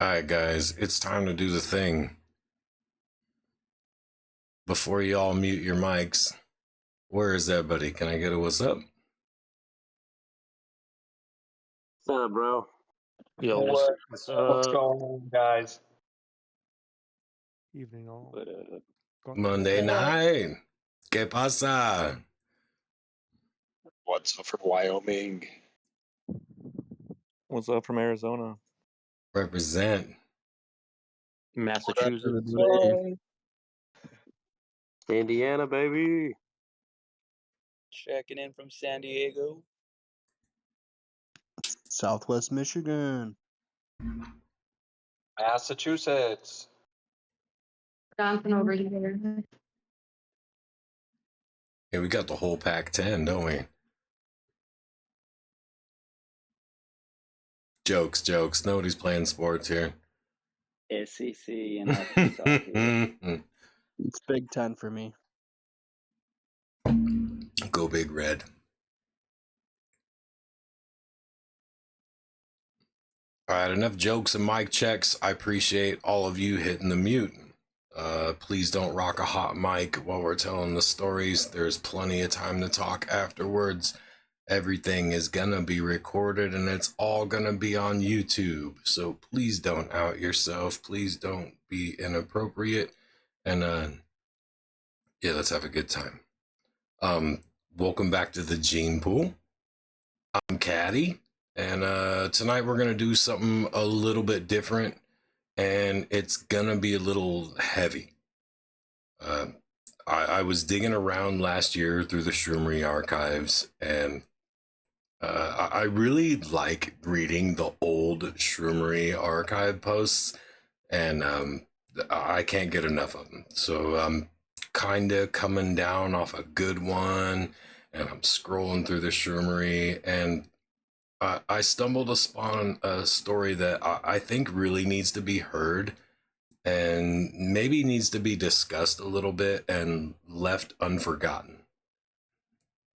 Alright, guys, it's time to do the thing. Before you all mute your mics, where is everybody? Can I get a what's up? What's up, bro? Yo, What's going on, guys? evening all. Monday night. ¿Qué pasa? What's up from Wyoming? What's up from Arizona? Represent. Massachusetts. Indiana, baby. Checking in from San Diego. Southwest Michigan. Massachusetts. Johnson over here. Yeah, we got the whole Pac-10, don't we? Jokes. Nobody's playing sports here. SEC and Arkansas here. It's Big Ten for me. Go Big Red. All right, enough jokes and mic checks. I appreciate all of you hitting the mute. Please don't rock a hot mic while we're telling the stories. There's plenty of time to talk afterwards. Everything is gonna be recorded and it's all gonna be on YouTube. So please don't out yourself. Please don't be inappropriate. And yeah, let's have a good time. Welcome back to the Gene Pool. I'm Caddy. And tonight we're going to do something a little bit different, and it's going to be a little heavy. I was digging around last year through the Shroomery archives, and I really like reading the old Shroomery archive posts, and I can't get enough of them. So I'm kind of coming down off a good one, and I'm scrolling through the Shroomery, and I stumbled upon a story that I think really needs to be heard and maybe needs to be discussed a little bit and left unforgotten.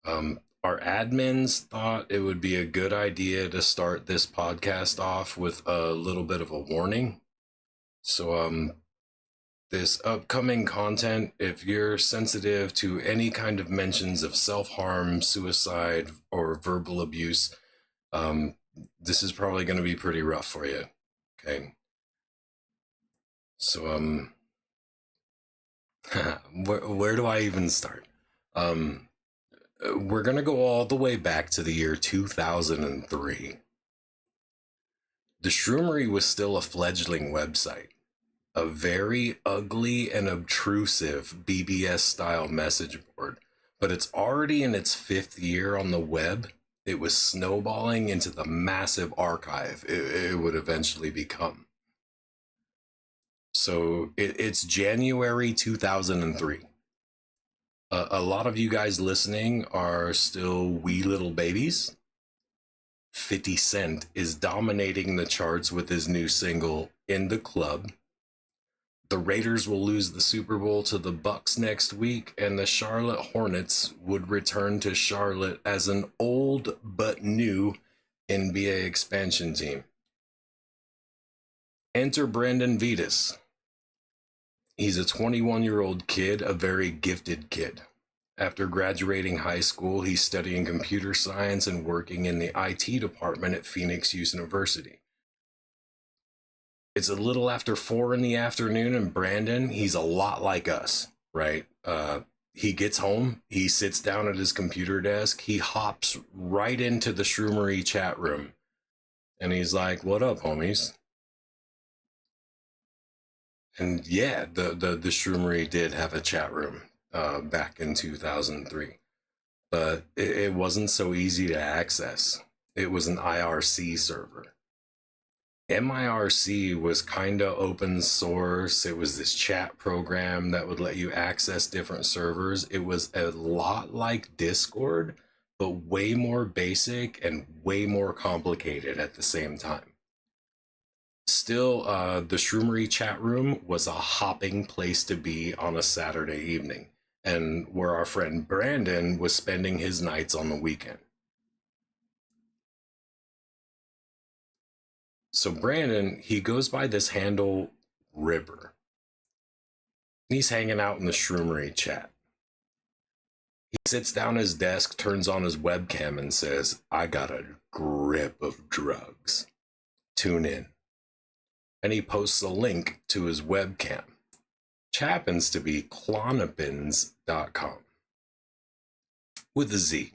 Our admins thought it would be a good idea to start this podcast off with a little bit of a warning. So, this upcoming content, if you're sensitive to any kind of mentions of self-harm, suicide, or verbal abuse, this is probably going to be pretty rough for you. Okay. So, where do I even start? We're going to go all the way back to the year 2003. The Shroomery was still a fledgling website, a very ugly and obtrusive BBS style message board, but it's already in its 5th year on the web. It was snowballing into the massive archive it would eventually become. So it's January 2003. A lot of you guys listening are still wee little babies. 50 Cent is dominating the charts with his new single, In the Club. The Raiders will lose the Super Bowl to the Bucks next week, and the Charlotte Hornets would return to Charlotte as an old but new NBA expansion team. Enter Brandon Vedas. He's a 21-year-old kid, a very gifted kid. After graduating high school, he's studying computer science and working in the IT department at Phoenix University. It's a little after 4 in the afternoon, and Brandon, he's a lot like us, right? He gets home, he sits down at his computer desk, he hops right into the Shroomery chat room, and he's like, "What up, homies?" And yeah, the Shroomery did have a chat room back in 2003, but it wasn't so easy to access. It was an IRC server. MIRC was kind of open source. It was this chat program that would let you access different servers. It was a lot like Discord, but way more basic and way more complicated at the same time. Still, the Shroomery chat room was a hopping place to be on a Saturday evening, and where our friend Brandon was spending his nights on the weekend. So Brandon, he goes by this handle Ripper. He's hanging out in the Shroomery chat. He sits down at his desk, turns on his webcam, and says, I got a grip of drugs. Tune in. And he posts a link to his webcam, which happens to be clonopins.com with a Z.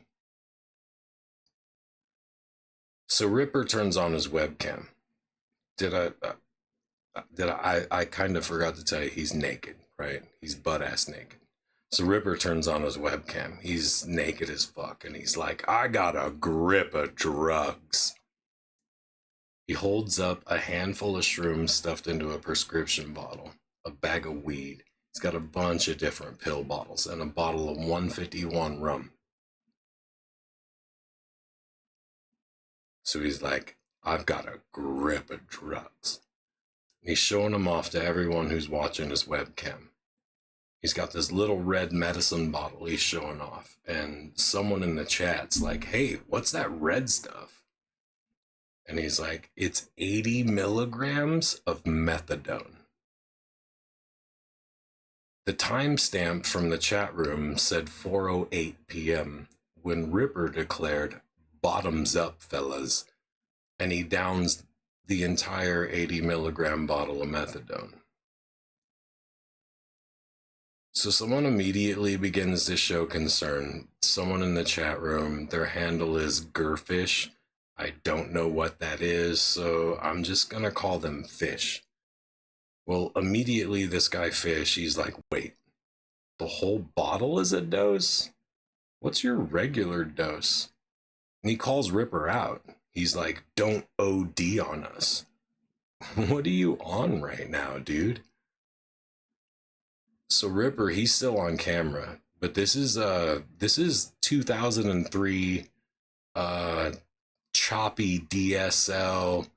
So Ripper turns on his webcam. I kind of forgot to tell you he's naked, right? He's butt-ass naked. So Ripper turns on his webcam. He's naked as fuck, and he's like, I got a grip of drugs. He holds up a handful of shrooms stuffed into a prescription bottle, a bag of weed. He's got a bunch of different pill bottles and a bottle of 151 rum. So he's like, I've got a grip of drugs. He's showing them off to everyone who's watching his webcam. He's got this little red medicine bottle he's showing off. And someone in the chat's like, hey, what's that red stuff? And he's like, it's 80 milligrams of methadone. The timestamp from the chat room said 4:08 p.m. when Ripper declared, bottoms up, fellas. And he downs the entire 80 milligram bottle of methadone. So someone immediately begins to show concern. Someone in the chat room, their handle is Gurfish. I don't know what that is, so I'm just gonna call them Fish. Well, immediately this guy Fish, he's like, wait, the whole bottle is a dose? What's your regular dose? And he calls Ripper out. He's like, don't OD on us. What are you on right now, dude? So Ripper, he's still on camera, but this is 2003 choppy DSL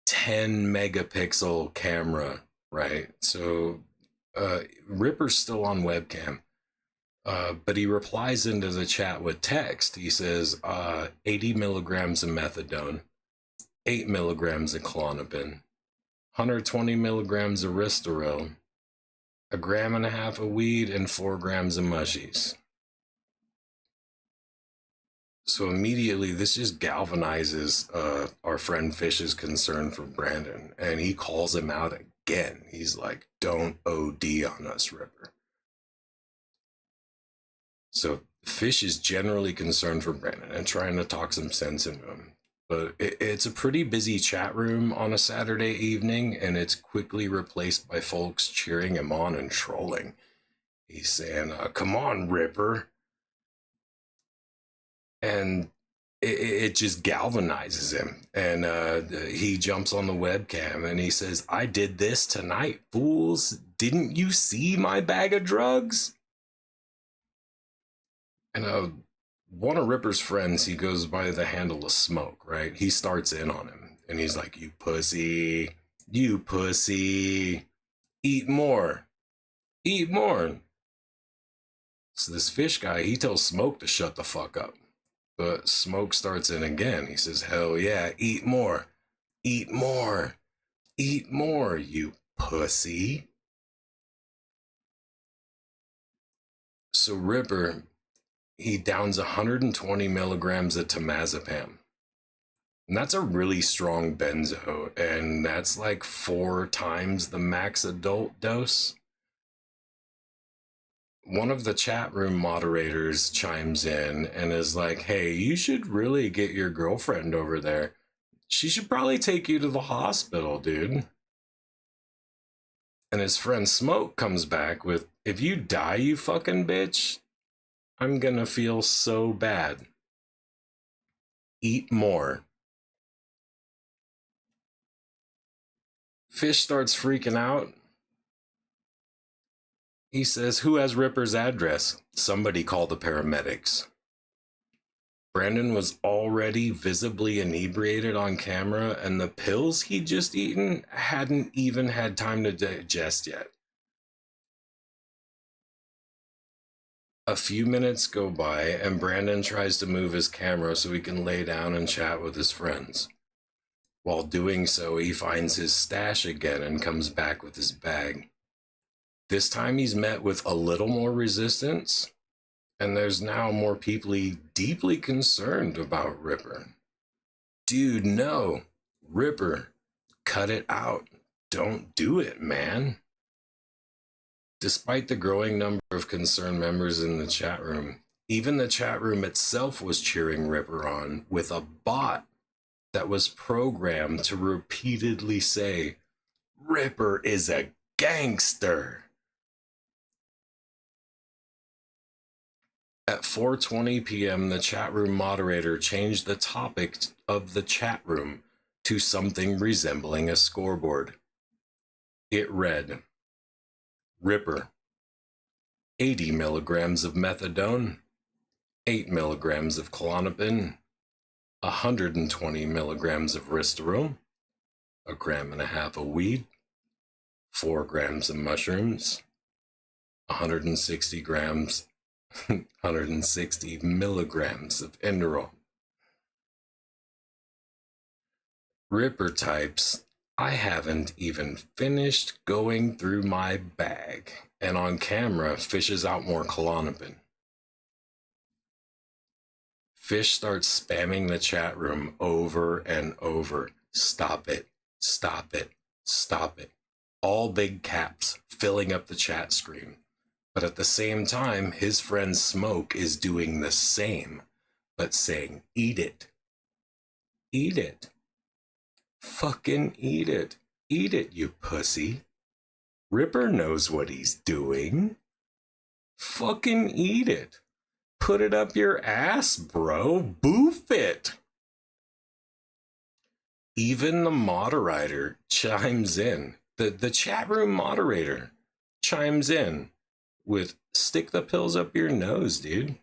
10 megapixel camera, right? So Ripper's still on webcam, but he replies into the chat with text. He says 80 milligrams of methadone, 8 milligrams of Klonopin, 120 milligrams of Ristoril, 1.5 grams of weed, and 4 grams of mushies. So immediately, this just galvanizes our friend Fish's concern for Brandon, and he calls him out again. He's like, don't OD on us, Ripper. So Fish is generally concerned for Brandon and trying to talk some sense into him. But it's a pretty busy chat room on a Saturday evening, and it's quickly replaced by folks cheering him on and trolling. He's saying, come on, Ripper. And it just galvanizes him. And he jumps on the webcam and he says, I did this tonight, fools. Didn't you see my bag of drugs? And one of Ripper's friends, he goes by the handle of Smoke, right? He starts in on him and he's like, you pussy, eat more. So this Fish guy, he tells Smoke to shut the fuck up. But Smoke starts in again. He says, hell yeah, eat more, you pussy. So Ripper, he downs 120 milligrams of temazepam. And that's a really strong benzo, and that's like 4 times the max adult dose. One of the chat room moderators chimes in and is like, hey, you should really get your girlfriend over there. She should probably take you to the hospital, dude. And his friend Smoke comes back with, if you die, you fucking bitch, I'm gonna feel so bad. Eat more. Fish starts freaking out. He says, who has Ripper's address? Somebody call the paramedics. Brandon was already visibly inebriated on camera, and the pills he'd just eaten hadn't even had time to digest yet. A few minutes go by, and Brandon tries to move his camera so he can lay down and chat with his friends. While doing so, he finds his stash again and comes back with his bag. This time he's met with a little more resistance, and there's now more people deeply concerned about Ripper. Dude, no. Ripper, cut it out. Don't do it, man. Despite the growing number of concerned members in the chat room, even the chat room itself was cheering Ripper on with a bot that was programmed to repeatedly say, Ripper is a gangster. At 4:20 p.m., the chat room moderator changed the topic of the chat room to something resembling a scoreboard. It read, Ripper, 80 milligrams of methadone, 8 milligrams of Klonopin, 120 milligrams of Ristaril, 1.5 grams of weed, 4 grams of mushrooms, 160 milligrams of Inderol. Ripper types, I haven't even finished going through my bag, and on camera fishes out more Klonopin. Fish starts spamming the chat room over and over. Stop it, stop it, stop it. All big caps filling up the chat screen. But at the same time, his friend Smoke is doing the same, but saying, eat it. Eat it. Fucking eat it. Eat it, you pussy. Ripper knows what he's doing. Fucking eat it. Put it up your ass, bro. Boof it. Even the moderator chimes in. The chat room moderator chimes in with, stick the pills up your nose, dude.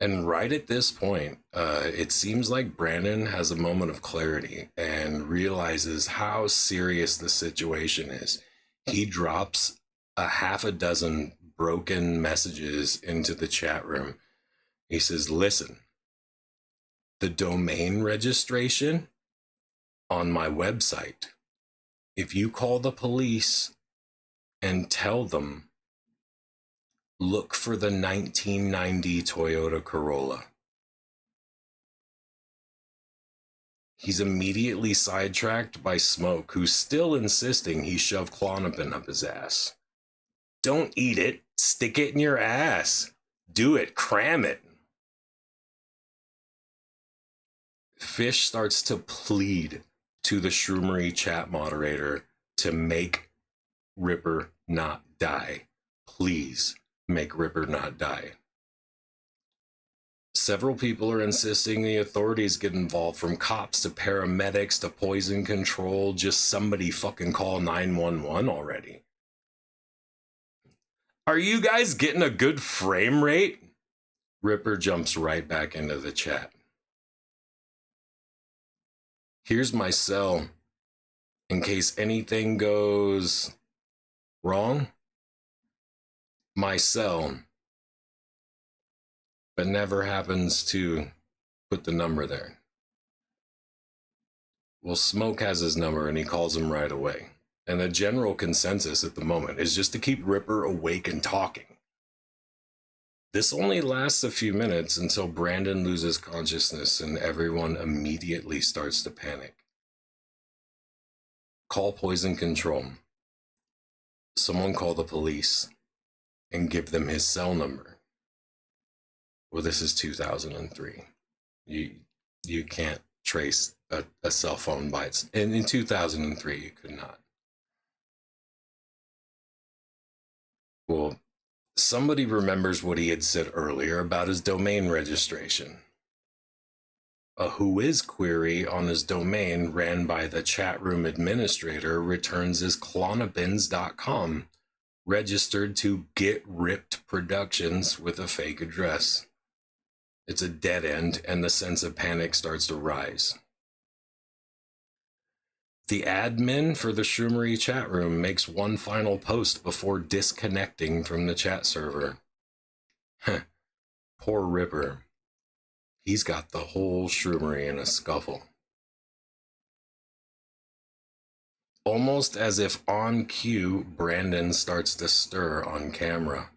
And right at this point, it seems like Brandon has a moment of clarity and realizes how serious the situation is. He drops a half a dozen broken messages into the chat room. He says, listen, the domain registration on my website, if you call the police and tell them, look for the 1990 Toyota Corolla. He's immediately sidetracked by Smoke, who's still insisting he shoved Klonopin up his ass. Don't eat it. Stick it in your ass. Do it. Cram it. Fish starts to plead to the Shroomery chat moderator to make Ripper not die. Please make Ripper not die. Several people are insisting the authorities get involved, from cops to paramedics to poison control. Just somebody fucking call 911 already. Are you guys getting a good frame rate? Ripper jumps right back into the chat. Here's my cell in case anything goes wrong. My cell, but never happens to put the number there. Well, Smoke has his number and he calls him right away. And the general consensus at the moment is just to keep Ripper awake and talking. This only lasts a few minutes until Brandon loses consciousness and everyone immediately starts to panic. Call poison control. Someone call the police and give them his cell number. Well, this is 2003. You can't trace a cell phone by its... In 2003, you could not. Well, somebody remembers what he had said earlier about his domain registration. A whois query on his domain ran by the chat room administrator returns as clonopins.com, registered to Get Ripped Productions with a fake address. It's a dead end, and the sense of panic starts to rise. The admin for the Shroomery chat room makes one final post before disconnecting from the chat server. Poor Ripper. He's got the whole Shroomery in a scuffle. Almost as if on cue, Brandon starts to stir on camera.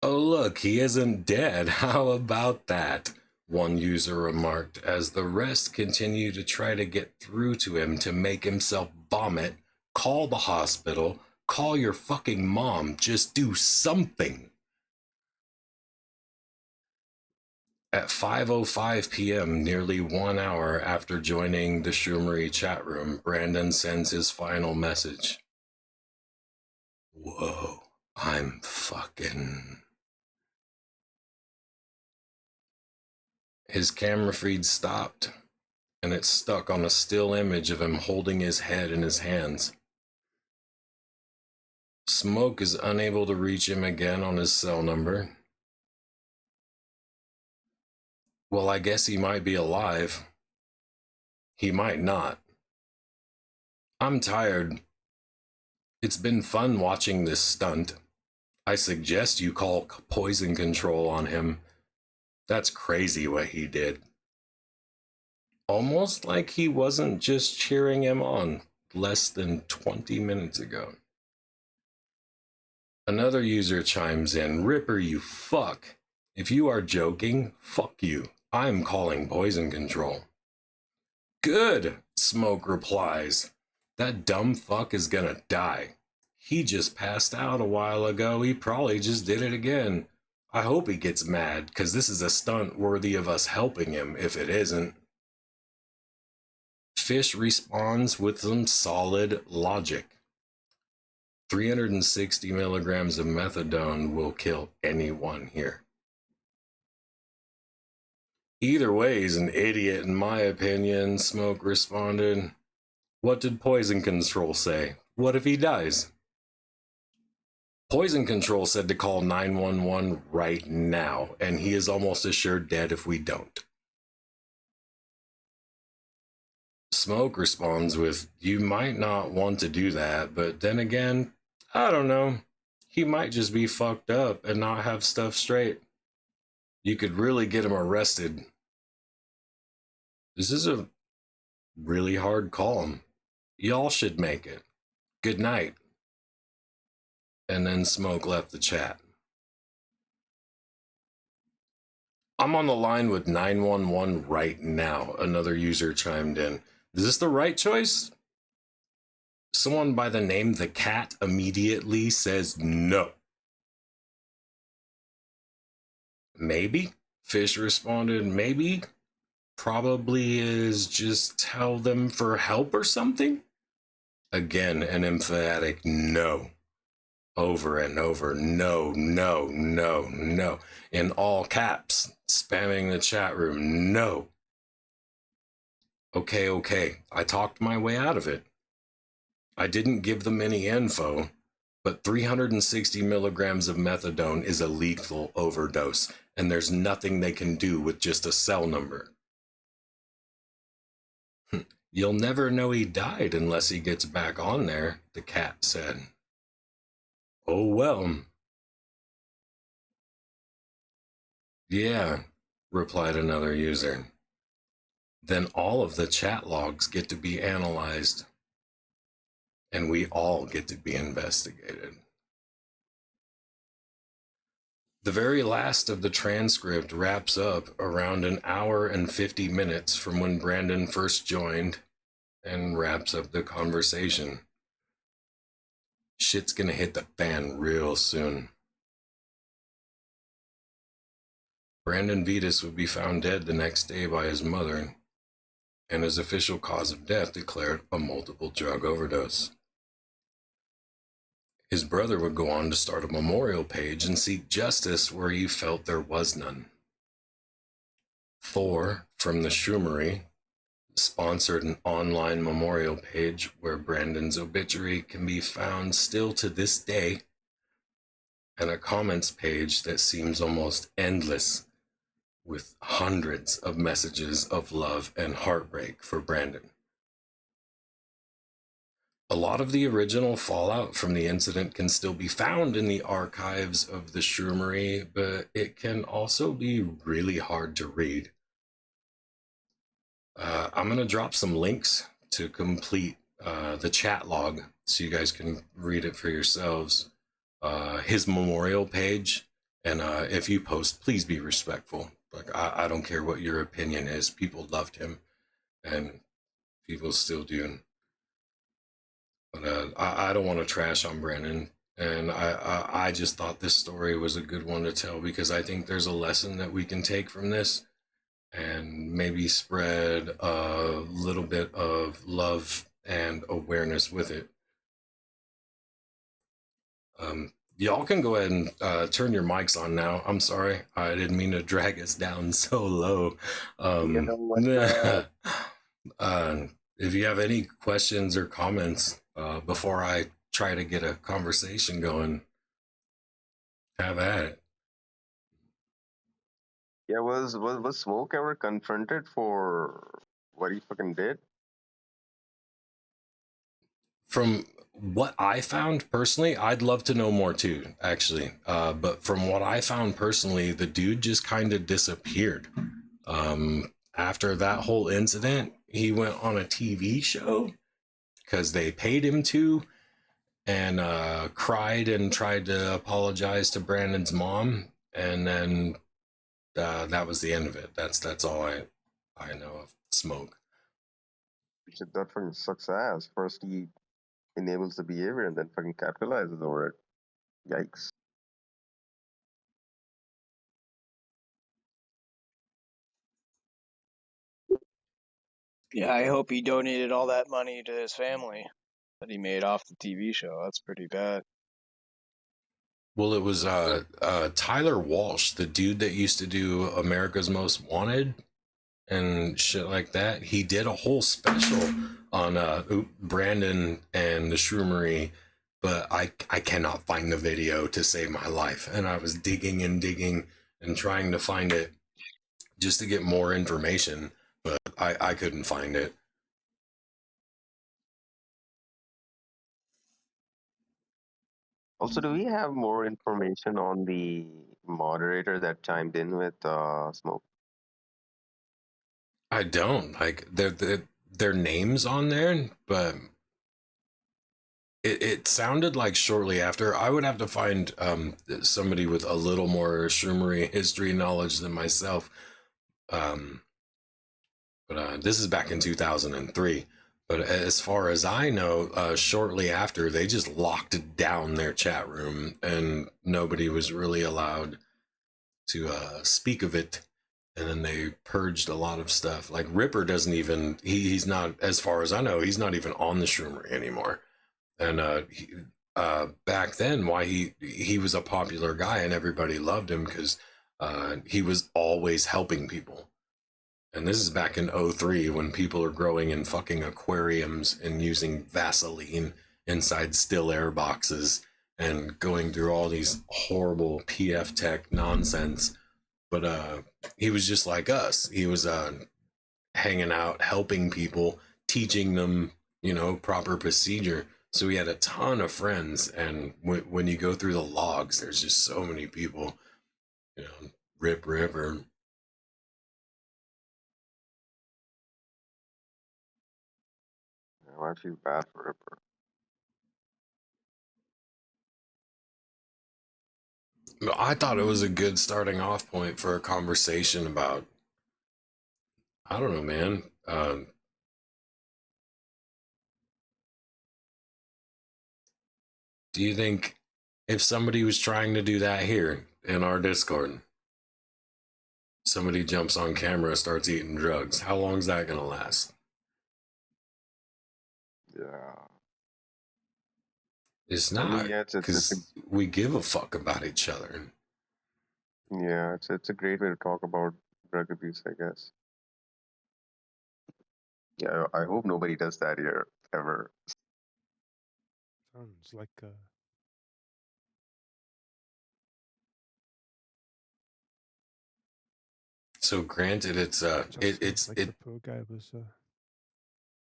Oh look, he isn't dead. How about that? One user remarked as the rest continue to try to get through to him to make himself vomit, call the hospital, call your fucking mom, just do something. At 5:05 p.m., nearly 1 hour after joining the Shroomery chat room, Brandon sends his final message. Whoa, I'm fucking... His camera feed stopped, and it stuck on a still image of him holding his head in his hands. Smoke is unable to reach him again on his cell number. Well, I guess he might be alive. He might not. I'm tired. It's been fun watching this stunt. I suggest you call poison control on him. That's crazy what he did. Almost like he wasn't just cheering him on less than 20 minutes ago. Another user chimes in, Ripper, you fuck. If you are joking, fuck you. I'm calling poison control. Good, Smoke replies. That dumb fuck is gonna die. He just passed out a while ago. He probably just did it again. I hope he gets mad, because this is a stunt worthy of us helping him if it isn't. Fish responds with some solid logic. 360 milligrams of methadone will kill anyone here. Either way, he's an idiot in my opinion, Smoke responded. What did poison control say? What if he dies? Poison control said to call 911 right now, and he is almost assured dead if we don't. Smoke responds with, you might not want to do that, but then again, I don't know. He might just be fucked up and not have stuff straight. You could really get him arrested. This is a really hard call. Y'all should make it. Good night. And then Smoke left the chat. I'm on the line with 911 right now, another user chimed in. Is this the right choice? Someone by the name The Cat immediately says no. Maybe? Fish responded, maybe? Probably is just tell them for help or something? Again, an emphatic no. Over and over, no, no, no, no. In all caps, spamming the chat room, no. Okay, I talked my way out of it. I didn't give them any info, but 360 milligrams of methadone is a lethal overdose, and there's nothing they can do with just a cell number. You'll never know he died unless he gets back on there, the cat said. Oh well. Yeah, replied another user. Then all of the chat logs get to be analyzed, and we all get to be investigated. The very last of the transcript wraps up around an hour and 50 minutes from when Brandon first joined and wraps up the conversation. Shit's gonna hit the fan real soon. Brandon Vedas would be found dead the next day by his mother, and his official cause of death declared a multiple drug overdose. His brother would go on to start a memorial page and seek justice where he felt there was none. Thor from the Shroomery sponsored an online memorial page where Brandon's obituary can be found still to this day, and a comments page that seems almost endless with hundreds of messages of love and heartbreak for Brandon. A lot of the original fallout from the incident can still be found in the archives of the Shroomery, but it can also be really hard to read. I'm going to drop some links to complete the chat log so you guys can read it for yourselves. His memorial page, and if you post, please be respectful. Like, I don't care what your opinion is. People loved him, and people still do. But I don't want to trash on Brandon, and I just thought this story was a good one to tell because I think there's a lesson that we can take from this, and maybe spread a little bit of love and awareness with it. Y'all can go ahead and turn your mics on now. I'm sorry, I didn't mean to drag us down so low. If you have any questions or comments before I try to get a conversation going, have at it. Yeah, was Smoke ever confronted for what he fucking did? From what I found personally, I'd love to know more too, actually. But from what I found personally, the dude just kind of disappeared. After that whole incident, he went on a TV show because they paid him to, and cried and tried to apologize to Brandon's mom, and then that was the end of it. That's all I know of Smoke. Shit, that fucking sucks ass. First he enables the behavior and then fucking capitalizes over it. Yikes. Yeah, I hope he donated all that money to his family that he made off the TV show. That's pretty bad. Well, it was Tyler Walsh, the dude that used to do America's Most Wanted and shit like that. He did a whole special on Brandon and the Shroomery, but I cannot find the video to save my life. And I was digging and trying to find it just to get more information, but I couldn't find it. Also, do we have more information on the moderator that chimed in with Smoke? I don't like their names on there, but it sounded like shortly after. I would have to find somebody with a little more Shroomery history knowledge than myself. But this is back in 2003. But as far as I know, shortly after, they just locked down their chat room and nobody was really allowed to speak of it. And then they purged a lot of stuff. Like Ripper doesn't even, he's not, as far as I know, he's not even on the Shroomery anymore. And back then, why he was a popular guy and everybody loved him because he was always helping people. And this is back in 03 when people are growing in fucking aquariums and using Vaseline inside still air boxes and going through all these horrible PF tech nonsense. But he was just like us. He was hanging out, helping people, teaching them, proper procedure. So he had a ton of friends. And when you go through the logs, there's just so many people, Rip River. I feel bad for Ripper. I thought it was a good starting off point for a conversation about, I don't know, man. Do you think if somebody was trying to do that here in our Discord, somebody jumps on camera, starts eating drugs, how long is that going to last? Yeah. It's I mean, not, yeah, it's because we give a fuck about each other. yeah, it's a great way to talk about drug abuse, I guess. Yeah, I hope nobody does that here ever. Sounds like So granted, it's the poor guy was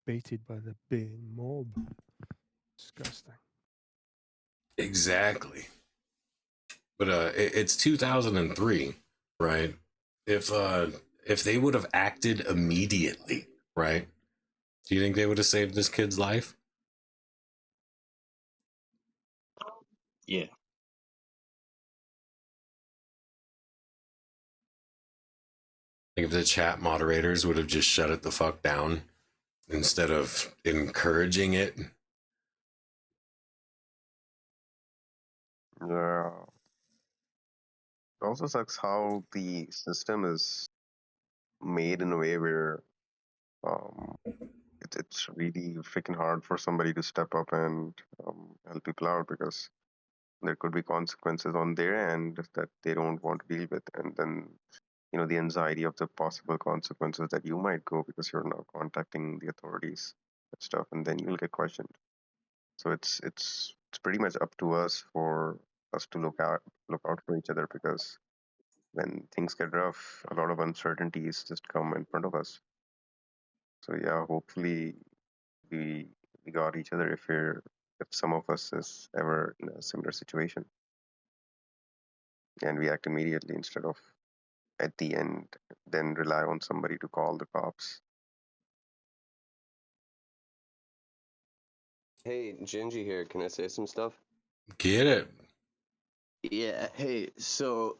baited by the Bane mob. disgusting. Exactly. But it's 2003, right? If they would have acted immediately, right? Do you think they would have saved this kid's life? Yeah. Like if the chat moderators would have just shut it the fuck down instead of encouraging it. Yeah. It also sucks how the system is made in a way where um, it's really freaking hard for somebody to step up and help people out because there could be consequences on their end that they don't want to deal with, and then the anxiety of the possible consequences that you might go because you're now contacting the authorities and stuff, and then you'll get questioned. So it's pretty much up to us for us to look out for each other, because when things get rough, a lot of uncertainties just come in front of us. So yeah, hopefully we we got each other if some of us is ever in a similar situation, and we act immediately instead of at the end then rely on somebody to call the cops. Hey, Gingy here. Can I say some stuff? Get it? Yeah. Hey, so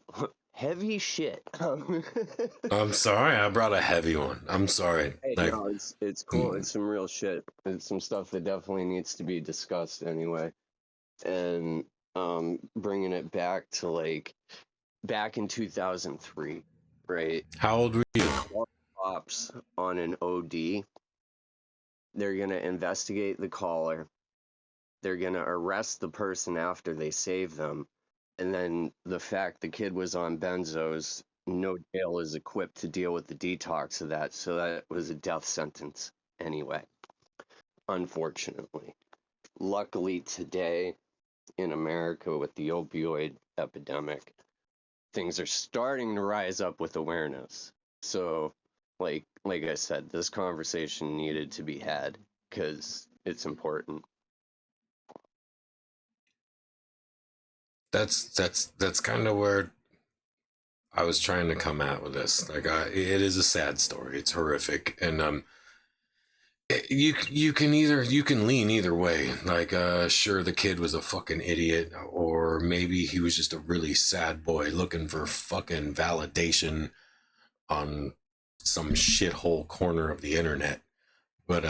heavy shit. I'm sorry, I brought a heavy one. I'm sorry. Hey, Like, no, it's cool. It's some real shit. It's some stuff that definitely needs to be discussed anyway. And bringing it back to like back in 2003, right? how old were you? Cops on an OD. They're gonna investigate the caller. They're gonna arrest the person after they save them, and then the fact the kid was on benzos, no jail is equipped to deal with the detox of that, so that was a death sentence anyway. Unfortunately, luckily today in America with the opioid epidemic, things are starting to rise up with awareness. So, like I said, this conversation needed to be had because it's important. That's kind of where I was trying to come at with this. Like, it is a sad story. It's horrific, and you can lean either way. Like, sure, the kid was a fucking idiot, or maybe he was just a really sad boy looking for fucking validation on some shithole corner of the internet. But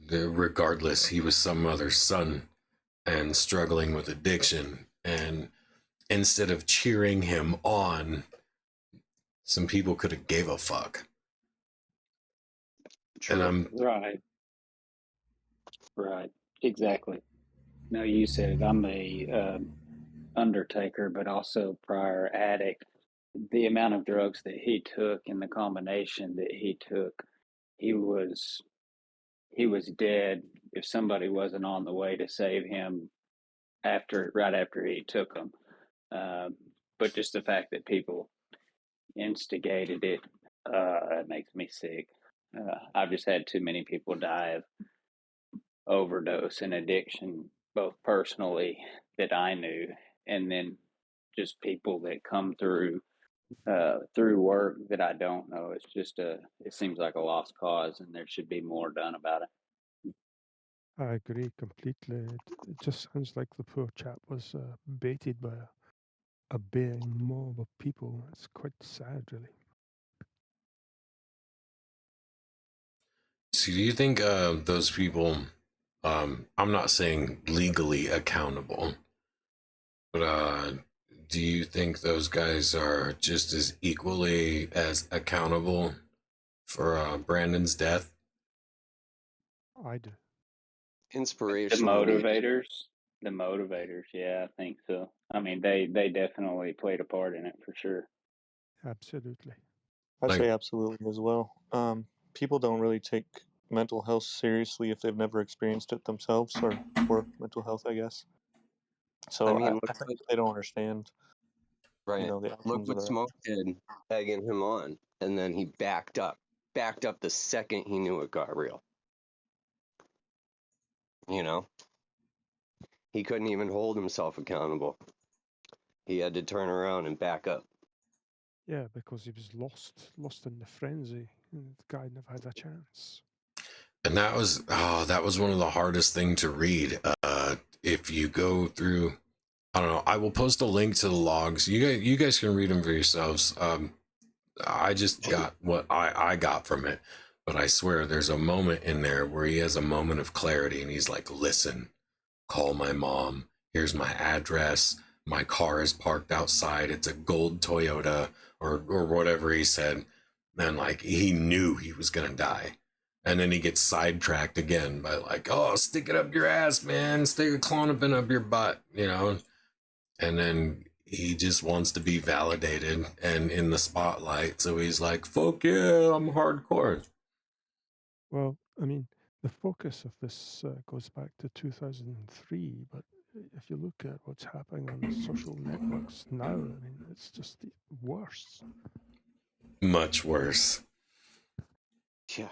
regardless, he was some other's son and struggling with addiction. And instead of cheering him on, some people could have gave a fuck. True. And Right. Exactly. No, you said it. I'm a undertaker, but also prior addict. The amount of drugs that he took and the combination that he took, he was he was dead if somebody wasn't on the way to save him right after he took them. But just the fact that people instigated it, it makes me sick. I've just had too many people die of overdose and addiction, both personally that I knew, and then just people that come through work that I don't know. It's just it seems like a lost cause, and there should be more done about it. I agree completely. It just sounds like the poor chap was baited by a baying mob of people. It's quite sad, really. so, do you think those people? I'm not saying legally accountable, but do you think those guys are just as equally as accountable for Brandon's death? I do. Inspirational leaders. The motivators, yeah, I think so. I mean, they definitely played a part in it for sure. Absolutely. I'd Like, say absolutely as well. People don't really take mental health seriously if they've never experienced it themselves, or poor mental health, I guess. I So mean, I think they don't understand, right. the Look outcomes of what that. Smoke did, egging him on, and then he backed up the second he knew it got real. You know, He couldn't even hold himself accountable. He had to turn around and back up. Yeah, because he was lost in the frenzy, and the guy never had a chance. And that was one of the hardest thing to read. If you go through, I don't know, I will post a link to the logs. You guys can read them for yourselves. I just got what I got from it, but I swear there's a moment in there where he has a moment of clarity, and he's like, "Listen, call my mom. Here's my address. My car is parked outside. It's a gold Toyota," or whatever he said. And like he knew he was gonna die. And then he gets sidetracked again by like, "Oh, stick it up your ass, man. Stick a clonopin up your butt," you know? And then he just wants to be validated and in the spotlight. So he's like, "Fuck yeah, I'm hardcore." Well, I mean, the focus of this goes back to 2003, but if you look at what's happening on the social networks now, I mean, it's just worse. Much worse. Yeah.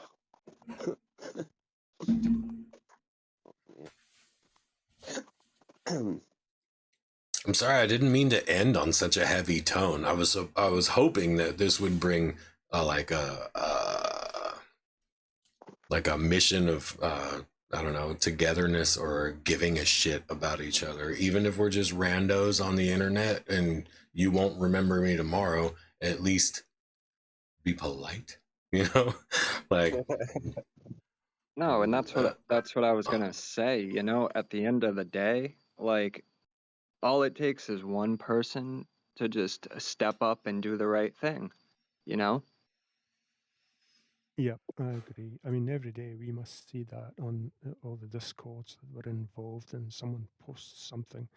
I'm sorry, I didn't mean to end on such a heavy tone. I was hoping that this would bring like a mission of I don't know, togetherness or giving a shit about each other. Even if we're just randos on the internet and you won't remember me tomorrow, at least be polite, you know? Like No, and that's what I was gonna say. You know, at the end of the day, like all it takes is one person to just step up and do the right thing. You know? Yep, I agree. I mean, every day we must see that on all the discords that we're involved in. Someone posts something,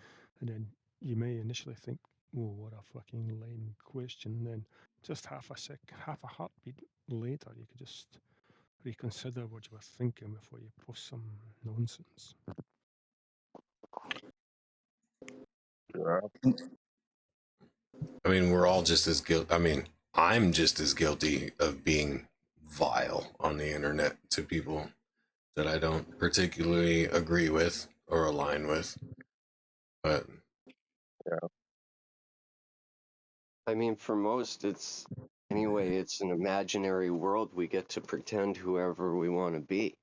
and then you may initially think, "Oh, what a fucking lame question." Then just half a heartbeat later, you could just reconsider what you were thinking before you post some nonsense. Yeah. I mean, we're all just as guilty. I mean, I'm just as guilty of being vile on the internet to people that I don't particularly agree with or align with. But I mean, for most, it's an imaginary world. We get to pretend whoever we want to be,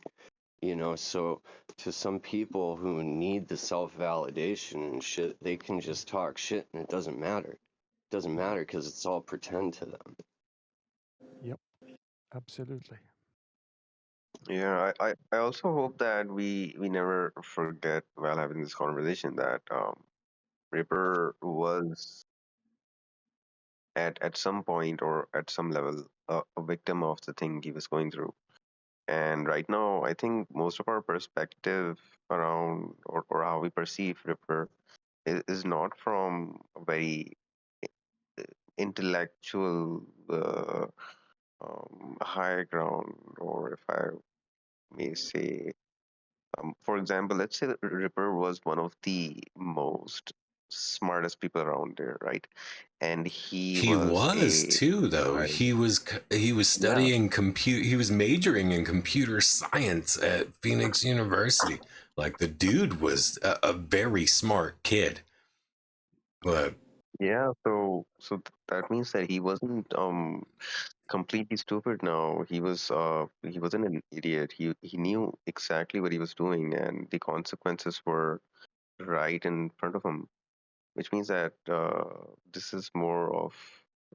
you know. So, to some people who need the self validation and shit, they can just talk shit and it doesn't matter. It doesn't matter because it's all pretend to them. Yep, absolutely. Yeah, I also hope that we never forget while having this conversation that Ripper was at some point or at some level a victim of the thing he was going through. And right now, I think most of our perspective around or how we perceive Ripper is not from a very intellectual high ground, or if I may say, for example, let's say that Ripper was one of the most smartest people around there, right? And he he was was a too, though. high, He was yeah, studying compute. He was majoring in computer science at Phoenix University. Like the dude was a very smart kid. But yeah. That means that he wasn't completely stupid. Now he wasn't an idiot. He knew exactly what he was doing, and the consequences were right in front of him. Which means that this is more of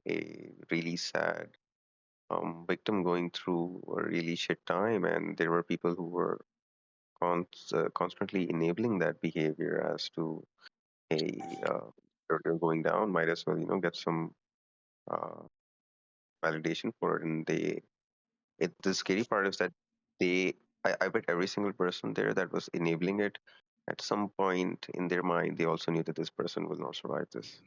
a really sad victim going through a really shit time, and there were people who were constantly enabling that behavior as to, hey, you're going down, might as well, get some uh, validation for it. And the scary part is that I bet every single person there that was enabling it, at some point in their mind, they also knew that this person will not survive this,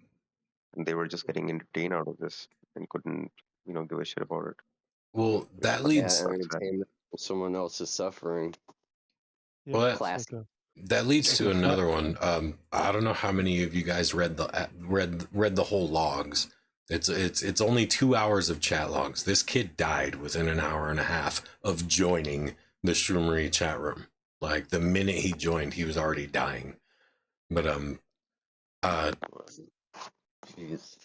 and they were just getting entertained out of this and couldn't, give a shit about it. well, Yeah, that Yeah, leads. that's sad. entertainment for someone else's suffering. Yep, Well, it's like Classic. that leads it's to like a another one. I don't know how many of you guys read the whole logs. It's only 2 hours of chat logs. This kid died within an hour and a half of joining the Shroomery chat room. Like the minute he joined, he was already dying. But Jeez.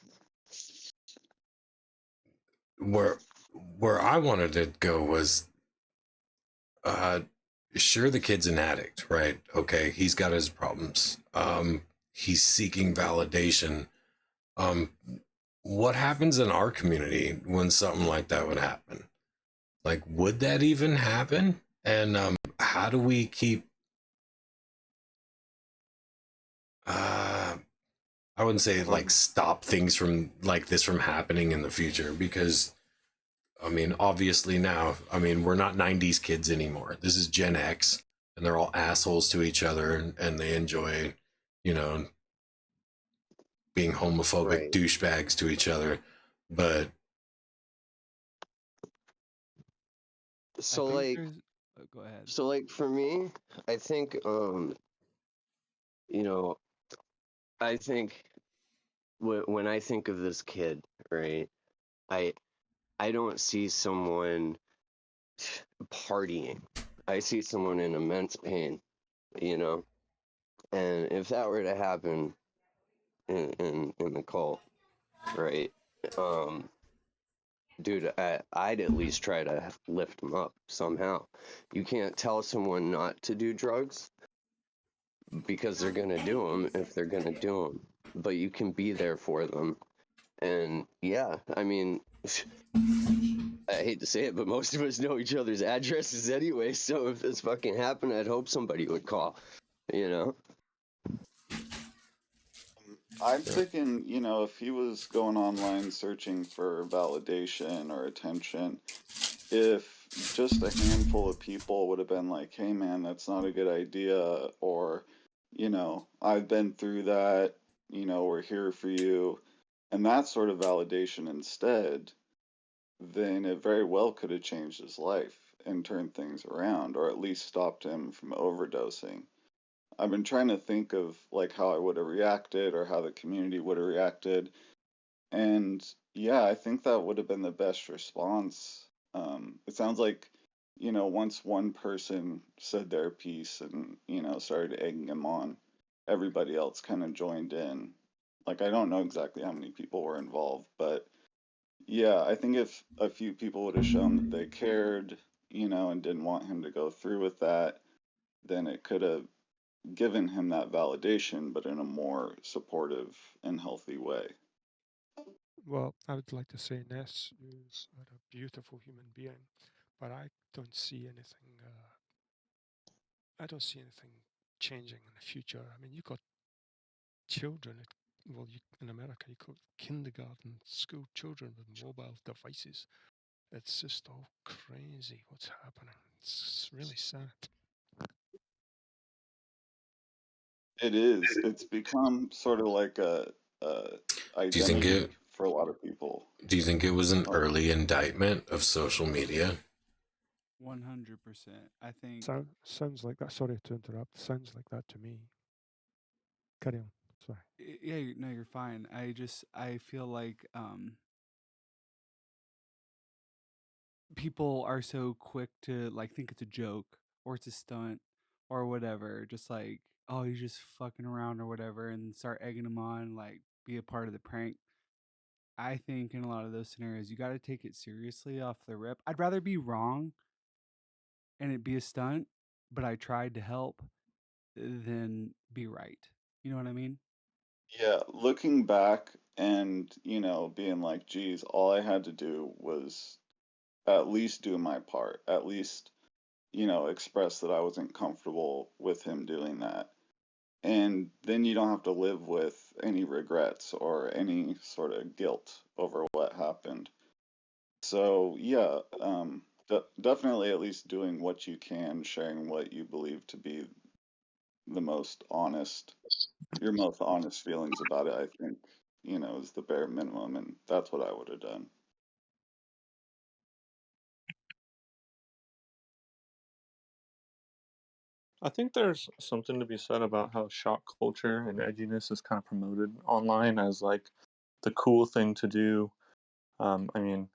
where I wanted to go was, sure, the kid's an addict, right? Okay, he's got his problems. He's seeking validation. Um, what happens in our community when something like that would happen? Like, would that even happen? And how do we keep? I wouldn't say like stop things from like this from happening in the future, because I mean, obviously now, I mean, we're not 90s kids anymore. This is Gen X, and they're all assholes to each other, and they enjoy, you know, being homophobic Right. douchebags to each other. But So think like, there's. Oh, go ahead. so like for me, I think, you know, I think when I think of this kid, right, I I don't see someone partying. I see someone in immense pain, you know. And if that were to happen in the cult, right, um, dude, I'd at least try to lift them up somehow. You can't tell someone not to do drugs because they're gonna do them if they're gonna do them. But you can be there for them. And yeah, I mean, I hate to say it, but most of us know each other's addresses anyway. So if this fucking happened, I'd hope somebody would call. You know? I'm thinking, if he was going online searching for validation or attention, if just a handful of people would have been like, hey man, that's not a good idea, or, I've been through that, we're here for you, and that sort of validation instead, then it very well could have changed his life and turned things around, or at least stopped him from overdosing. I've been trying to think of like how I would have reacted or how the community would have reacted. And yeah, I think that would have been the best response. It sounds like, once one person said their piece and, started egging him on, everybody else kind of joined in. Like, I don't know exactly how many people were involved, but yeah, I think if a few people would have shown that they cared, and didn't want him to go through with that, then it could have given him that validation, but in a more supportive and healthy way. Well, I would like to say Ness is a beautiful human being, but I don't see anything. I don't see anything changing in the future. I mean, you got children. Well, in America, you got kindergarten school children with mobile devices. It's just all crazy what's happening. It's really sad. It is. It's become sort of like a do you think identity it? for a lot of people. Do you think it was an Um, early indictment of social media? 100%. I think. Sounds like that. Sorry to interrupt. Sounds like that to me. Carry on. Sorry. Yeah, no, you're fine. I feel like people are so quick to like think it's a joke or it's a stunt or whatever. Just like, oh, he's just fucking around or whatever, and start egging him on, like be a part of the prank. I think in a lot of those scenarios, you got to take it seriously off the rip. I'd rather be wrong and it be a stunt, but I tried to help than be right. You know what I mean? yeah, looking back and, being like, geez, all I had to do was at least do my part, at least, express that I wasn't comfortable with him doing that. And then you don't have to live with any regrets or any sort of guilt over what happened. So yeah, definitely at least doing what you can, sharing what you believe to be the most honest, your most honest feelings about it, I think, is the bare minimum, and that's what I would have done. I think there's something to be said about how shock culture and edginess is kind of promoted online as like the cool thing to do. I mean,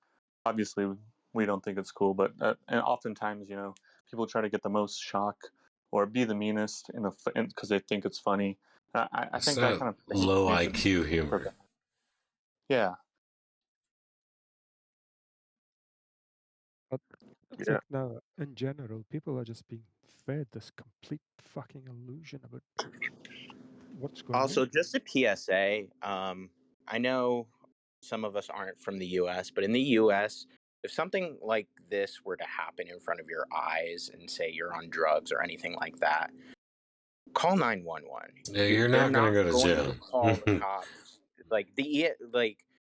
obviously we don't think it's cool, but and oftentimes, people try to get the most shock or be the meanest because they think it's funny I It's think that that kind of thing low needs to be IQ humor. prevented. Yeah. But I Yeah. think now, in general, people are just being fed this complete fucking illusion about what's going Also, on. just a PSA. I know some of us aren't from the U.S., but in the U.S., if something like this were to happen in front of your eyes, and say you're on drugs or anything like that, call 911. Yeah, you're They're not gonna not go to going to jail. call the cops. Like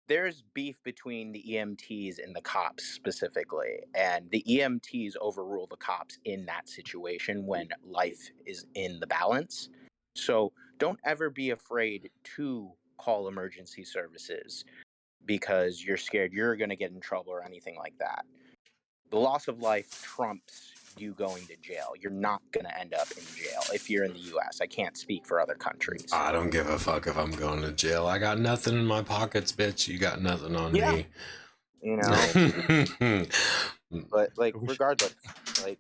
there's beef between the EMTs and the cops specifically, and the EMTs overrule the cops in that situation when life is in the balance. So don't ever be afraid to call emergency services because you're scared you're going to get in trouble or anything like that. The loss of life trumps you going to jail. You're not going to end up in jail if you're in the US. I can't speak for other countries. I don't give a fuck if I'm going to jail. I got nothing in my pockets, bitch. You got nothing on Yeah. me. You know, but like I wish, regardless, like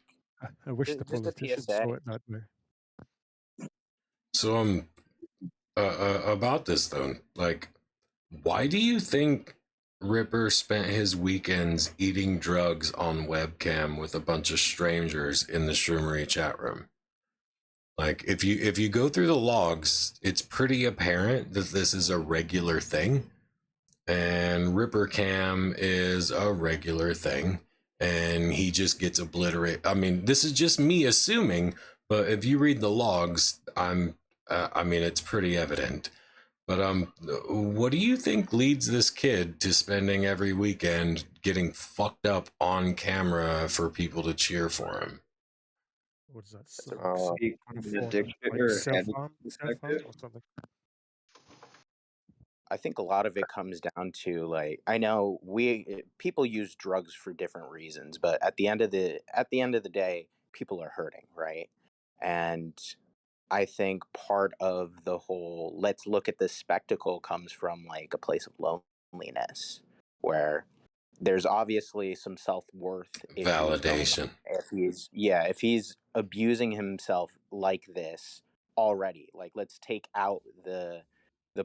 I wish the just a politicians PSA. saw it that way. So about this though, like, why do you think Ripper spent his weekends eating drugs on webcam with a bunch of strangers in the Shroomery chat room? Like, if you go through the logs, it's pretty apparent that this is a regular thing, and Ripper Cam is a regular thing, and he just gets obliterated. I mean, this is just me assuming, but if you read the logs, I mean, it's pretty evident. But what do you think leads this kid to spending every weekend getting fucked up on camera for people to cheer for him? What's that? Speak Kind of from form, addiction like or self-harm perspective. or something. I think a lot of it comes down to, like, I know people use drugs for different reasons, but at the end of the day, people are hurting, right? And I think part of the whole let's look at this spectacle comes from like a place of loneliness where there's obviously some self-worth issues going Validation. on. If he's abusing himself like this already, like let's take out the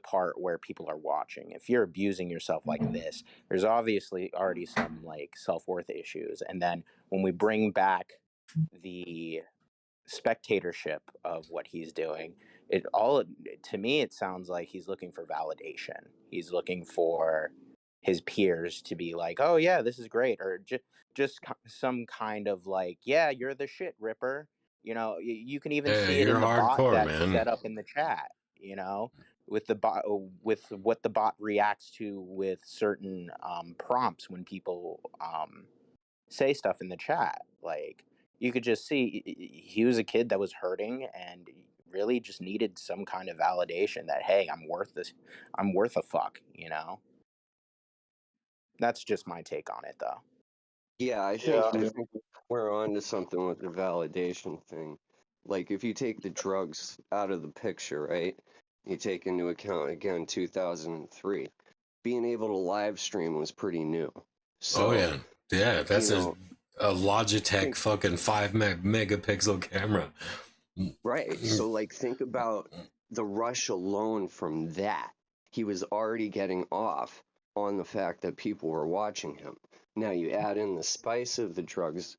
part where people are watching. If you're abusing yourself like this, there's obviously already some like self-worth issues. And then when we bring back the spectatorship of what he's doing, to me it sounds like he's looking for validation. He's looking for his peers to be like, oh yeah, this is great, or just some kind of like, yeah, you're the shit, Ripper. You know, you can even Yeah, see it you're in the bot hardcore, that's man. set up in the chat, you know, with the bot, with what the bot reacts to with certain prompts when people say stuff in the chat. Like, you could just see he was a kid that was hurting and really just needed some kind of validation that, hey, I'm worth this. I'm worth a fuck, you know? That's just my take on it, though. Yeah, I think we're on to something with the validation thing. Like, if you take the drugs out of the picture, right? You take into account, again, 2003. Being able to live stream was pretty new. So, Oh yeah, yeah. That's you know, a Logitech think, fucking 5 megapixel camera. right. So, like, think about the rush alone from that. He was already getting off on the fact that people were watching him. Now you add in the spice of the drugs,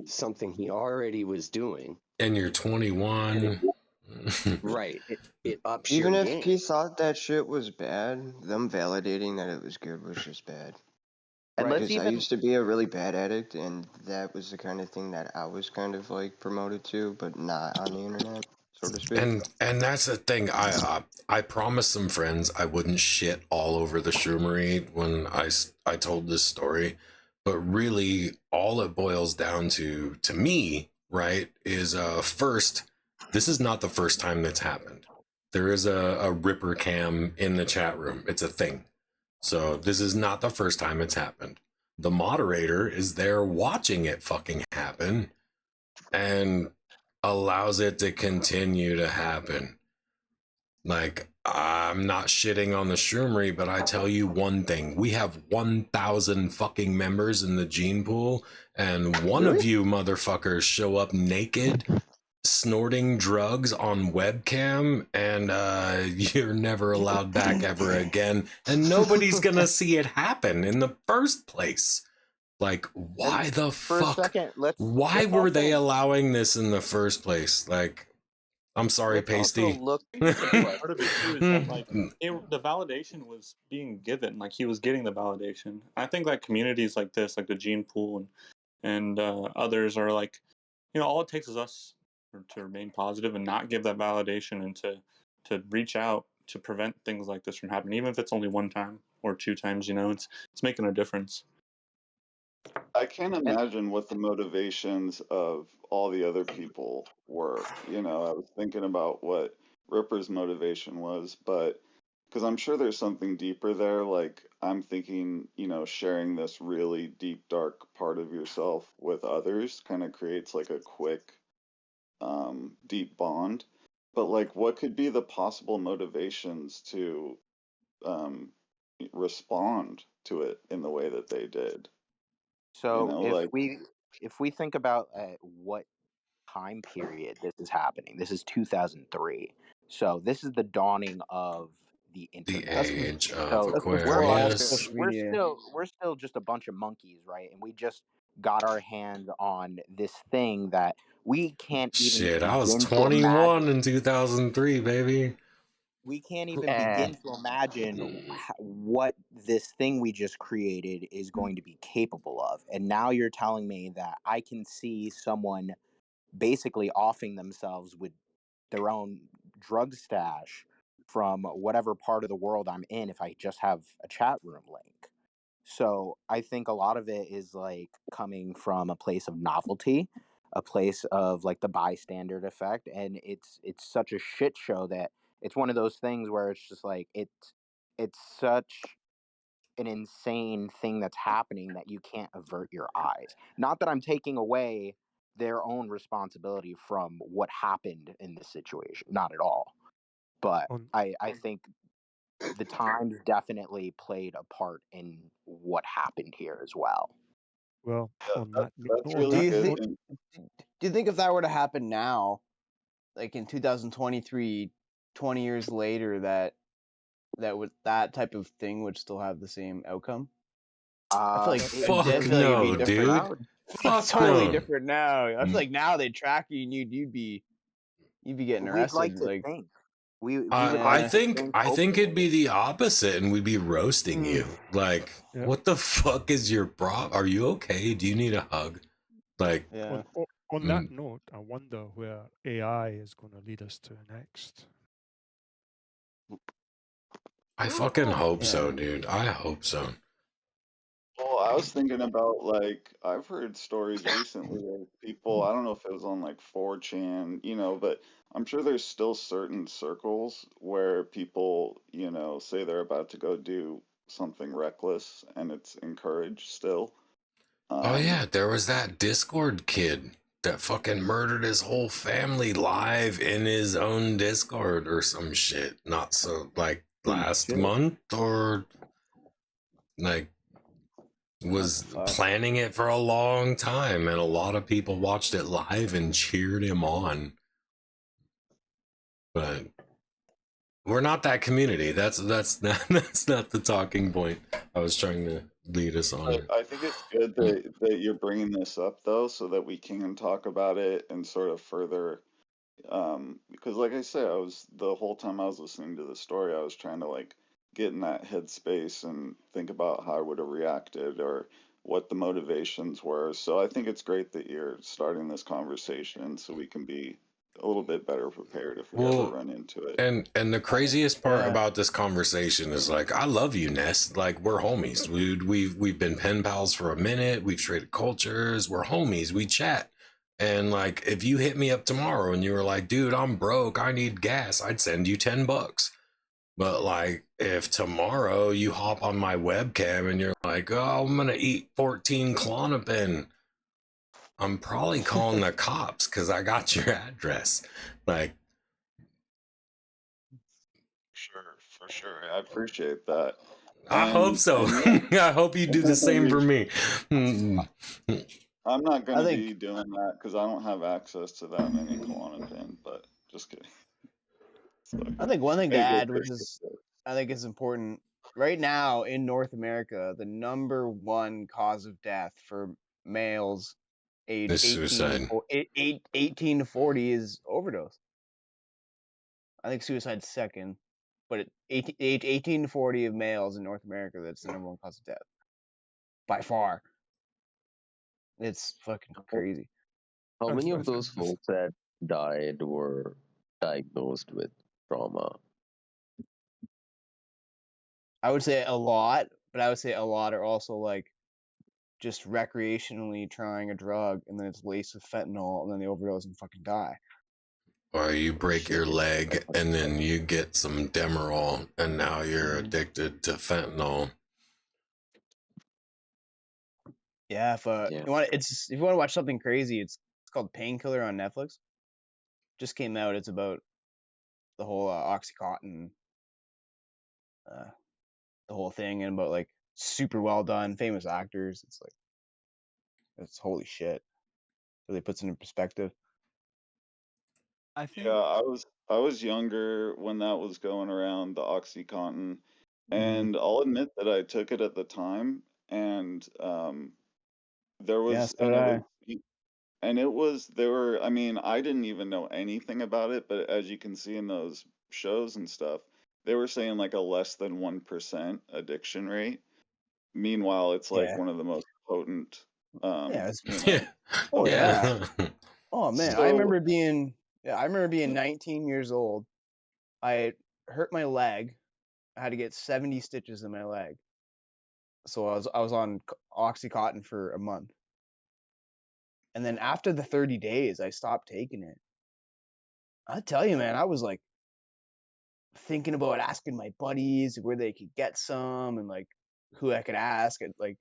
something he already was doing. And you're 21. Right. It ups Even your if game. he thought that shit was bad, them validating that it was good was just bad. And Right. Because I used to be a really bad addict, and that was the kind of thing that I was kind of like promoted to, but not on the internet, so to speak. And that's the thing. I promised some friends I wouldn't shit all over the Shroomery when I told this story, but really all it boils down to me, right, is first, this is not the first time that's happened. There is a Ripper Cam in the chat room. It's a thing. So this is not the first time it's happened. The moderator is there watching it fucking happen and allows it to continue to happen. Like, I'm not shitting on the Shroomery, but I tell you one thing. We have 1,000 fucking members in the gene pool, and one of you motherfuckers show up naked, snorting drugs on webcam, and you're never allowed back ever again, and nobody's gonna see it happen in the first place. Like, why And the for a fuck? second, Why let's were they also allowing this in the first place? Like, I'm sorry, let's also Pasty. look I think a big what part of it too is that like the validation was being given, like he was getting the validation. I think like communities like this, like the gene pool and others are like, all it takes is us to remain positive and not give that validation and to reach out to prevent things like this from happening, even if it's only one time or two times. It's making a difference. I can't imagine what the motivations of all the other people were. I was thinking about what Ripper's motivation was, but because I'm sure there's something deeper there. Like, I'm thinking, sharing this really deep, dark part of yourself with others kind of creates like a quick, deep bond. But, like, what could be the possible motivations to um, respond to it in the way that they did? So Like, if we think about what time period this is happening, this is 2003. So this is the dawning of the The internet. age of So That's we're before all Aquarius. social media. we're still just a bunch of monkeys, right? And we just got our hands on this thing that we can't even Shit, I was begin to 21 imagine. in 2003, baby. We can't even Eh. begin to imagine what this thing we just created is going to be capable of. And now you're telling me that I can see someone basically offing themselves with their own drug stash from whatever part of the world I'm in if I just have a chat room link. So I think a lot of it is like coming from a place of novelty, a place of like the bystander effect, and it's such a shit show that it's one of those things where it's just like it's such an insane thing that's happening that you can't avert your eyes. Not that I'm taking away their own responsibility from what happened in this situation, not at all. But On I think the times definitely played a part in what happened here as well. well, yeah, on that no- that's no, on Do really that you good. think? note, And Do you think if that were to happen now, like in 2023, 20 years later, that type of thing would still have the same outcome? I feel like that I Fuck feel like it'd be no, different. dude. I would It's Fuck totally no. different now. I feel like now they'd track you and you'd be getting we'd like arrested. to Like, think we would I like yeah. to think think I think it'd hopefully. be the opposite, and we'd be roasting Mm. you. Like, yeah, what the fuck is your problem? Are you okay? Do you need a hug? Like, Yeah. on that note, I wonder where AI is going to lead us to next. I fucking hope Yeah. so, dude. I hope so. well, I was thinking about, like, I've heard stories recently of people, I don't know if it was on like 4chan, but I'm sure there's still certain circles where people, say they're about to go do something reckless and it's encouraged still. Oh Um, yeah, there was that Discord kid that fucking murdered his whole family live in his own Discord or some shit. Not so like holy last shit. month or like What was the fuck? planning it for a long time, and a lot of people watched it live and cheered him on. But we're not that community. That's not that's not the talking point I was trying to lead us on. I think it's good that you're bringing this up though, so that we can talk about it and sort of further. Because like I said, the whole time I was listening to the story, I was trying to like get in that headspace and think about how I would have reacted or what the motivations were. So I think it's great that you're starting this conversation so we can be a little bit better prepared if we ever Well, run into it. and the craziest part Yeah. about this conversation is like, I love you, Ness. Like, we're homies. We've been pen pals for a minute. We've traded cultures. We're homies. We chat. And like, if you hit me up tomorrow and you were like, dude, I'm broke, I need gas, I'd send you $10. But like, if tomorrow you hop on my webcam and you're like, oh, I'm gonna eat 14 Klonopin, I'm probably calling the cops because I got your address. Like, Sure, for sure. I appreciate that. I hope so. And yeah, I hope you do the same for me. I'm not going I to think be doing that because I don't have access to that many Klonopin, but just kidding. I think one thing to Maybe a add, which great is gift. I think is important right now in North America, the number one cause of death for males age It's suicide. 18 to 40 is overdose. I think suicide's second, but age 18 to 40 of males in North America, that's the number one cause of death by far. It's fucking crazy. How many of I've those heard this. folks that died were diagnosed with trauma? I would say a lot, but I would say a lot are also like just recreationally trying a drug and then it's laced with fentanyl and then they overdose and fucking die. Or you break Shit. your leg and then you get some Demerol and now you're addicted to fentanyl. Yeah, if Yeah. you want, if you want to watch something crazy, it's called Painkiller on Netflix. Just came out. It's about the whole OxyContin, the whole thing, and about like super well done, famous actors. It's like it's holy shit. Really puts it in perspective. I think Yeah, I was younger when that was going around, the OxyContin, and I'll admit that I took it at the time, and there Yeah, was, so did I. there were, I mean, I didn't even know anything about it, but as you can see in those shows and stuff, they were saying like a less than 1% addiction rate. Meanwhile, it's like Yeah, one of the most potent, yeah, it's, you know, Yeah. oh yeah. Yeah. Oh man, so I remember being 19 years old. I hurt my leg. I had to get 70 stitches in my leg. So I was on OxyContin for a month. And then after the 30 days, I stopped taking it. I tell you, man, I was like thinking about asking my buddies where they could get some and like who I could ask and like,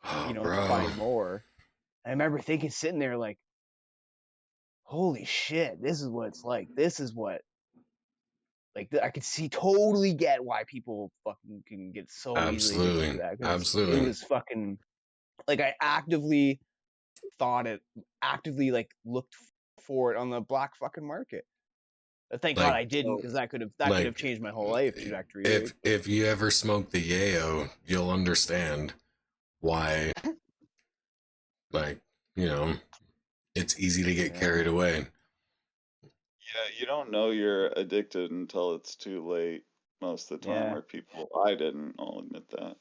Oh, to bro. find more. I remember thinking, sitting there like, holy shit, this is what it's like. This is what, like, I could totally get why people fucking can get so easily addicted to Absolutely. that because it Absolutely. was fucking, like, I actively actively like looked for it on the black fucking market. But thank God Like, I didn't, because that could have like changed my whole life trajectory, right? if you ever smoke the yayo, you'll understand why, like, you know, it's easy to get Yeah. carried away. yeah, you don't know you're addicted until it's too late most of the time, Yeah. or people, I didn't, I'll admit that.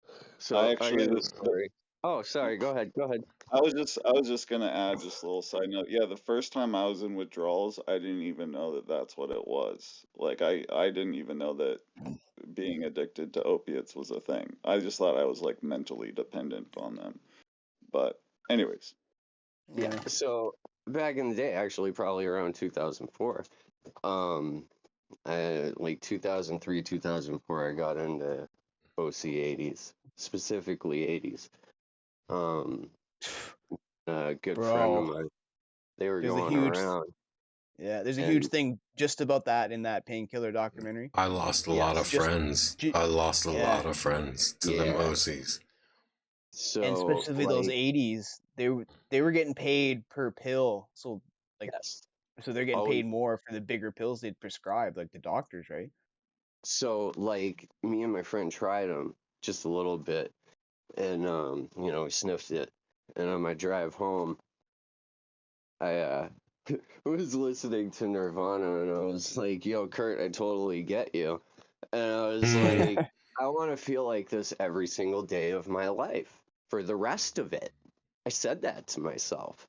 I So I actually, got a story. Oh, sorry. Go ahead. Go ahead. I was just gonna add just a little side note. Yeah, the first time I was in withdrawals, I didn't even know that that's what it was. Like I didn't even know that being addicted to opiates was a thing. I just thought I was like mentally dependent on them. But anyways, Yeah. So back in the day, actually, probably around 2004, like 2003, 2004, I got into OC 80s, specifically 80s. A good friend of Bro, mine, they were there's a going huge around, there's a huge and thing just about that in that Painkiller documentary. I lost a lot of yes, Just friends. ju- I lost a yeah. lot of friends to them yeah. OCs. And So specifically those like, 80s, they were getting paid per pill. So like yes. they're getting Oh, paid more for the bigger pills they'd prescribe, like the doctors, right? so like me and my friend tried them just a little bit, and we sniffed it, and on my drive home, I was listening to Nirvana, and I was like, "Yo, Kurt, I totally get you," and I was like, "I want to feel like this every single day of my life for the rest of it." I said that to myself,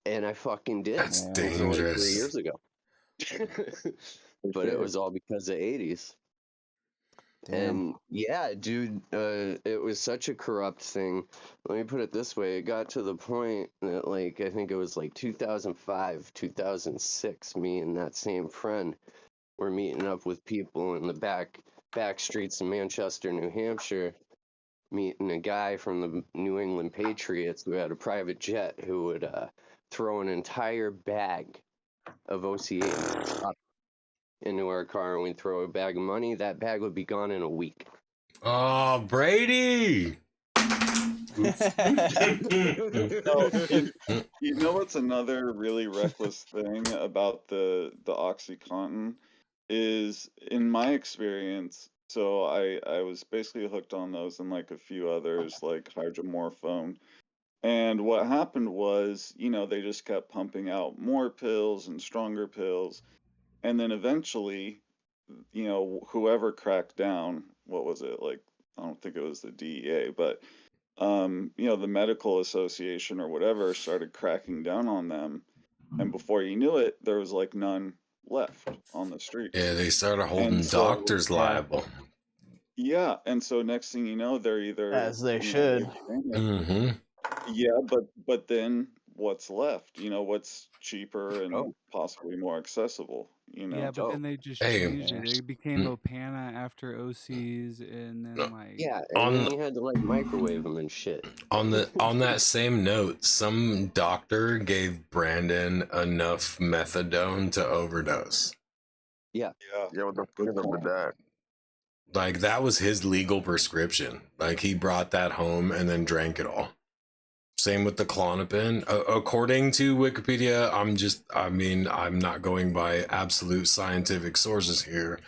and I fucking did. That's Yeah. This was like 3 years dangerous. ago, For but it sure. was all because of 80s. Damn. And yeah, dude, it was such a corrupt thing. Let me put it this way. It got to the point that, like, I think it was like 2005, 2006, me and that same friend were meeting up with people in the back streets of Manchester, New Hampshire, meeting a guy from the New England Patriots who had a private jet who would throw an entire bag of OC80 into our car, and we'd throw a bag of money. That bag would be gone in a week. Oh, Brady! You know what's another really reckless thing about the OxyContin is, in my experience, so I was basically hooked on those and like a few others like hydromorphone. And what happened was, they just kept pumping out more pills and stronger pills. And then eventually, whoever cracked down, what was it? Like, I don't think it was the DEA, but the medical association or whatever started cracking down on them. And before you knew it, there was like none left on the streets. Yeah, they started And holding so, doctors liable. yeah, and so next thing you know, they're either, As they should. Mm-hmm. Yeah, but then what's left? What's cheaper and possibly more accessible? Yeah, but then they just Hey. changed it. It became Opana after OCs, and then like Yeah, and then you had to like microwave them and shit. On that same note, some doctor gave Brandon enough methadone to overdose. Yeah. Yeah, what the fuck is up with that? Like, that was his legal prescription. Like, he brought that home and then drank it all. Same with the Klonopin. According to Wikipedia, I'm not going by absolute scientific sources here,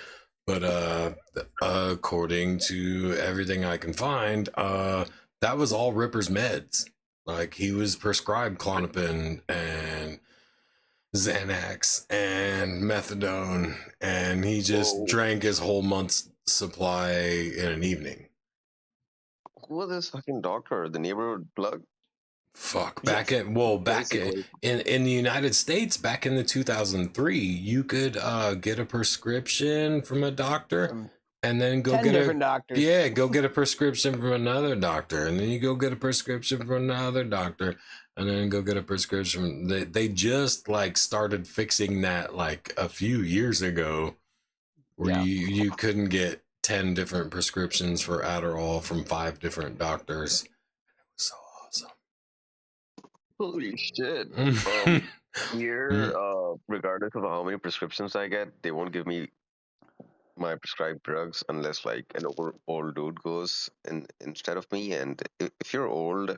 but according to everything I can find, that was all Ripper's meds. Like, he was prescribed Klonopin and Xanax and methadone, and he just drank his whole month's supply in an evening. Who was this fucking doctor? The neighborhood plug? Fuck. Back in the United States, back in the 2003, you could get a prescription from a doctor and then go 10 get different doctors. go get a prescription from another doctor, and then you go get a prescription from another doctor, and then go get a prescription. They just like started fixing that like a few years ago, where you couldn't get 10 different prescriptions for Adderall from 5 different doctors. So awesome. Holy shit. Here, regardless of how many prescriptions I get, they won't give me my prescribed drugs unless like an old dude goes instead of me. And if you're old,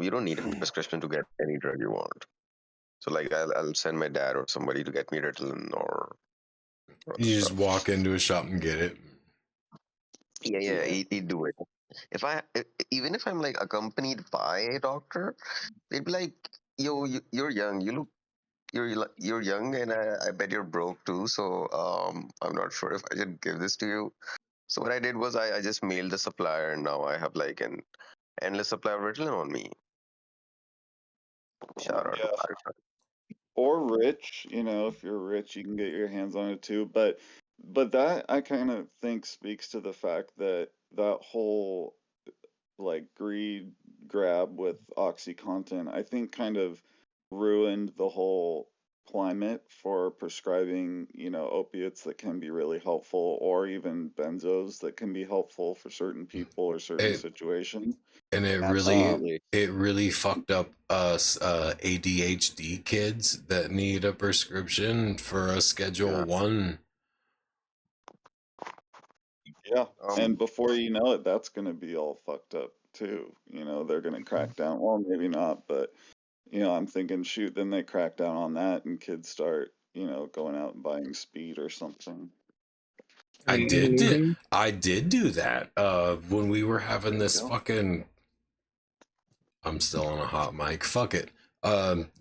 you don't need a prescription to get any drug you want. So like I'll send my dad or somebody to get me Ritalin or you just walk into a shop and get it. Yeah, he'd do it. Even if I'm like accompanied by a doctor, they'd be like, "Yo, you're young. You're young, and I bet you're broke too. So I'm not sure if I should give this to you." So what I did was I just mailed the supplier, and now I have like an endless supply of Ritalin on me. Shout out to Firefly. Or rich, if you're rich, you can get your hands on it too. But that I kind of think speaks to the fact that that whole like greed grab with OxyContin, I think kind of ruined the whole climate for prescribing, opiates that can be really helpful, or even benzos that can be helpful for certain people or certain situations. And it really fucked up us ADHD kids that need a prescription for a Schedule 1. Yeah, and before you know it, that's going to be all fucked up too. They're going to crack down. Well, maybe not, but I'm thinking, shoot, then they crack down on that, and kids start, going out and buying speed or something. I did do that. When we were having this fucking, I'm still on a hot mic. Fuck it.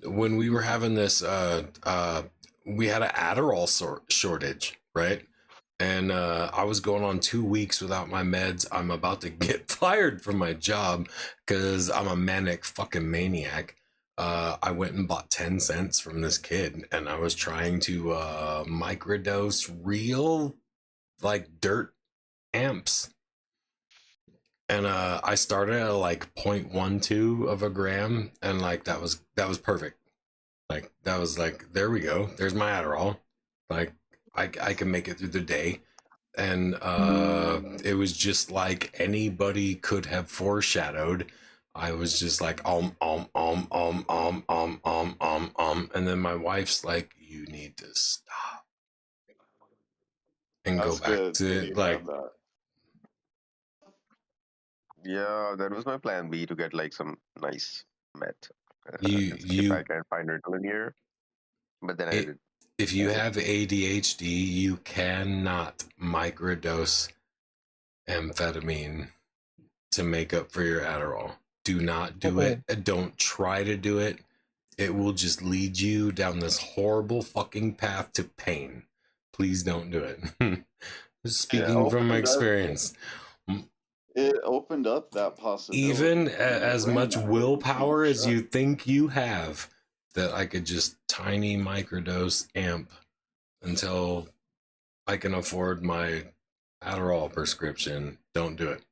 When we were having this, we had an Adderall shortage, right? And I was going on 2 weeks without my meds. I'm about to get fired from my job because I'm a manic fucking maniac. I went and bought 10 cents from this kid, and I was trying to microdose real like dirt amps. And I started at like 0.12 of a gram, and like that was perfect. Like that was like, there we go. There's my Adderall. Like I can make it through the day. And it was just like anybody could have foreshadowed. I was just like and then my wife's like, you need to stop and That's go back good to you like have that. Yeah, that was my plan B to get like some nice meth. You If I you can find it in here, but then I it did. if I you did. have ADHD, you cannot microdose amphetamine to make up for your Adderall. Do not do it. Don't try to do it. It will just lead you down this horrible fucking path to pain. Please don't do it. It Speaking from opened up. experience, It opened up that even possibility in my as brain much that was being willpower as shut. you think you have, that I could just tiny microdose amp until I can afford my Adderall prescription, don't do it.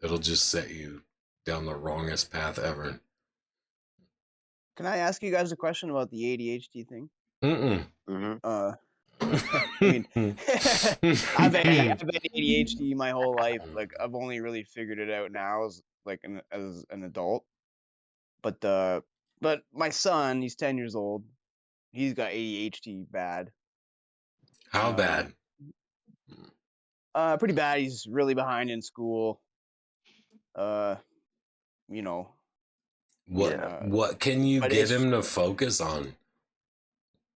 It'll just set you down the wrongest path ever. Can I ask you guys a question about the ADHD thing? Mm-mm. Uh, I mean, I've had ADHD my whole life. Like I've only really figured it out now as as an adult. But my son, he's 10 years old. He's got ADHD bad. How bad? Pretty bad. He's really behind in school. Uh, you know. What can you But get it's him to focus on?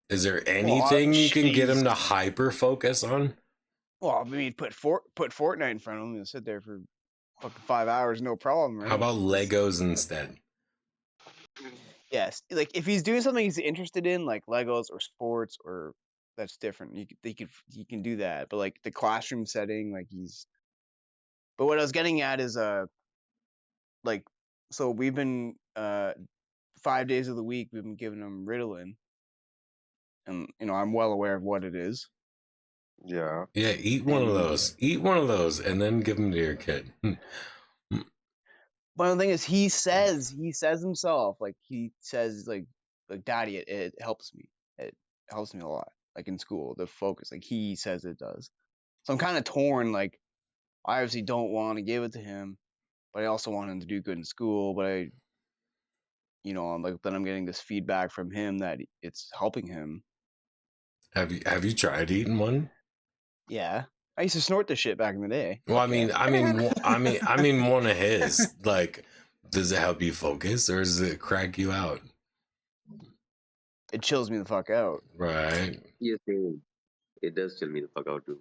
Is there well, anything you can get him he's to hyper focus on? well. I mean, put Fortnite in front of him and sit there for fucking 5 hours, no problem, How right? about Legos instead? Yes, like if he's doing something he's interested in, like Legos or sports, or that's different. He can do that, but like the classroom setting, like he's. But what I was getting at is like so we've been 5 days of the week we've been giving him Ritalin, and I'm well aware of what it is. Yeah. Yeah, eat one of And those. Eat one of those and then give them to your kid. but the thing is, he says himself, like he says like Daddy, it helps me. It helps me a lot, like in school, the focus. Like he says it does. So I'm kind of torn. Like I obviously don't want to give it to him, but I also want him to do good in school. But I'm like then I'm getting this feedback from him that it's helping him. Have you tried eating one? Yeah, I used to snort the shit back in the day. Well, Fuck yeah. I mean, one of his. Like, does it help you focus or does it crack you out? It chills me the fuck out. Right. Yes, it does chill me the fuck out too.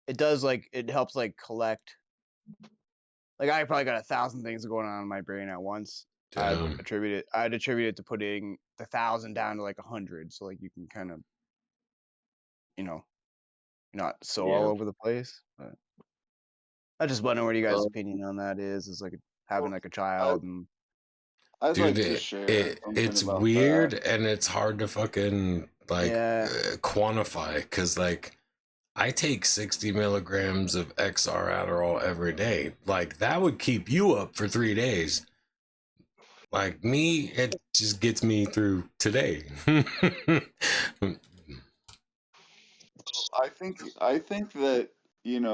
It does, like it helps like collect. Like I probably got 1,000 things going on in my brain at once. Damn. I'd attribute it to putting the 1,000 down to like 100, so like you can kind of, you know, not so all Yeah. over the place. But I just wonder what you guys' Uh, opinion on that is like having Well, like a I child and I'd Dude, like to share something it's about that. weird and it's hard to fucking like yeah, quantify because like I take 60 milligrams of XR Adderall every day. Like that would keep you up for 3 days. Like me, it just gets me through today. I think that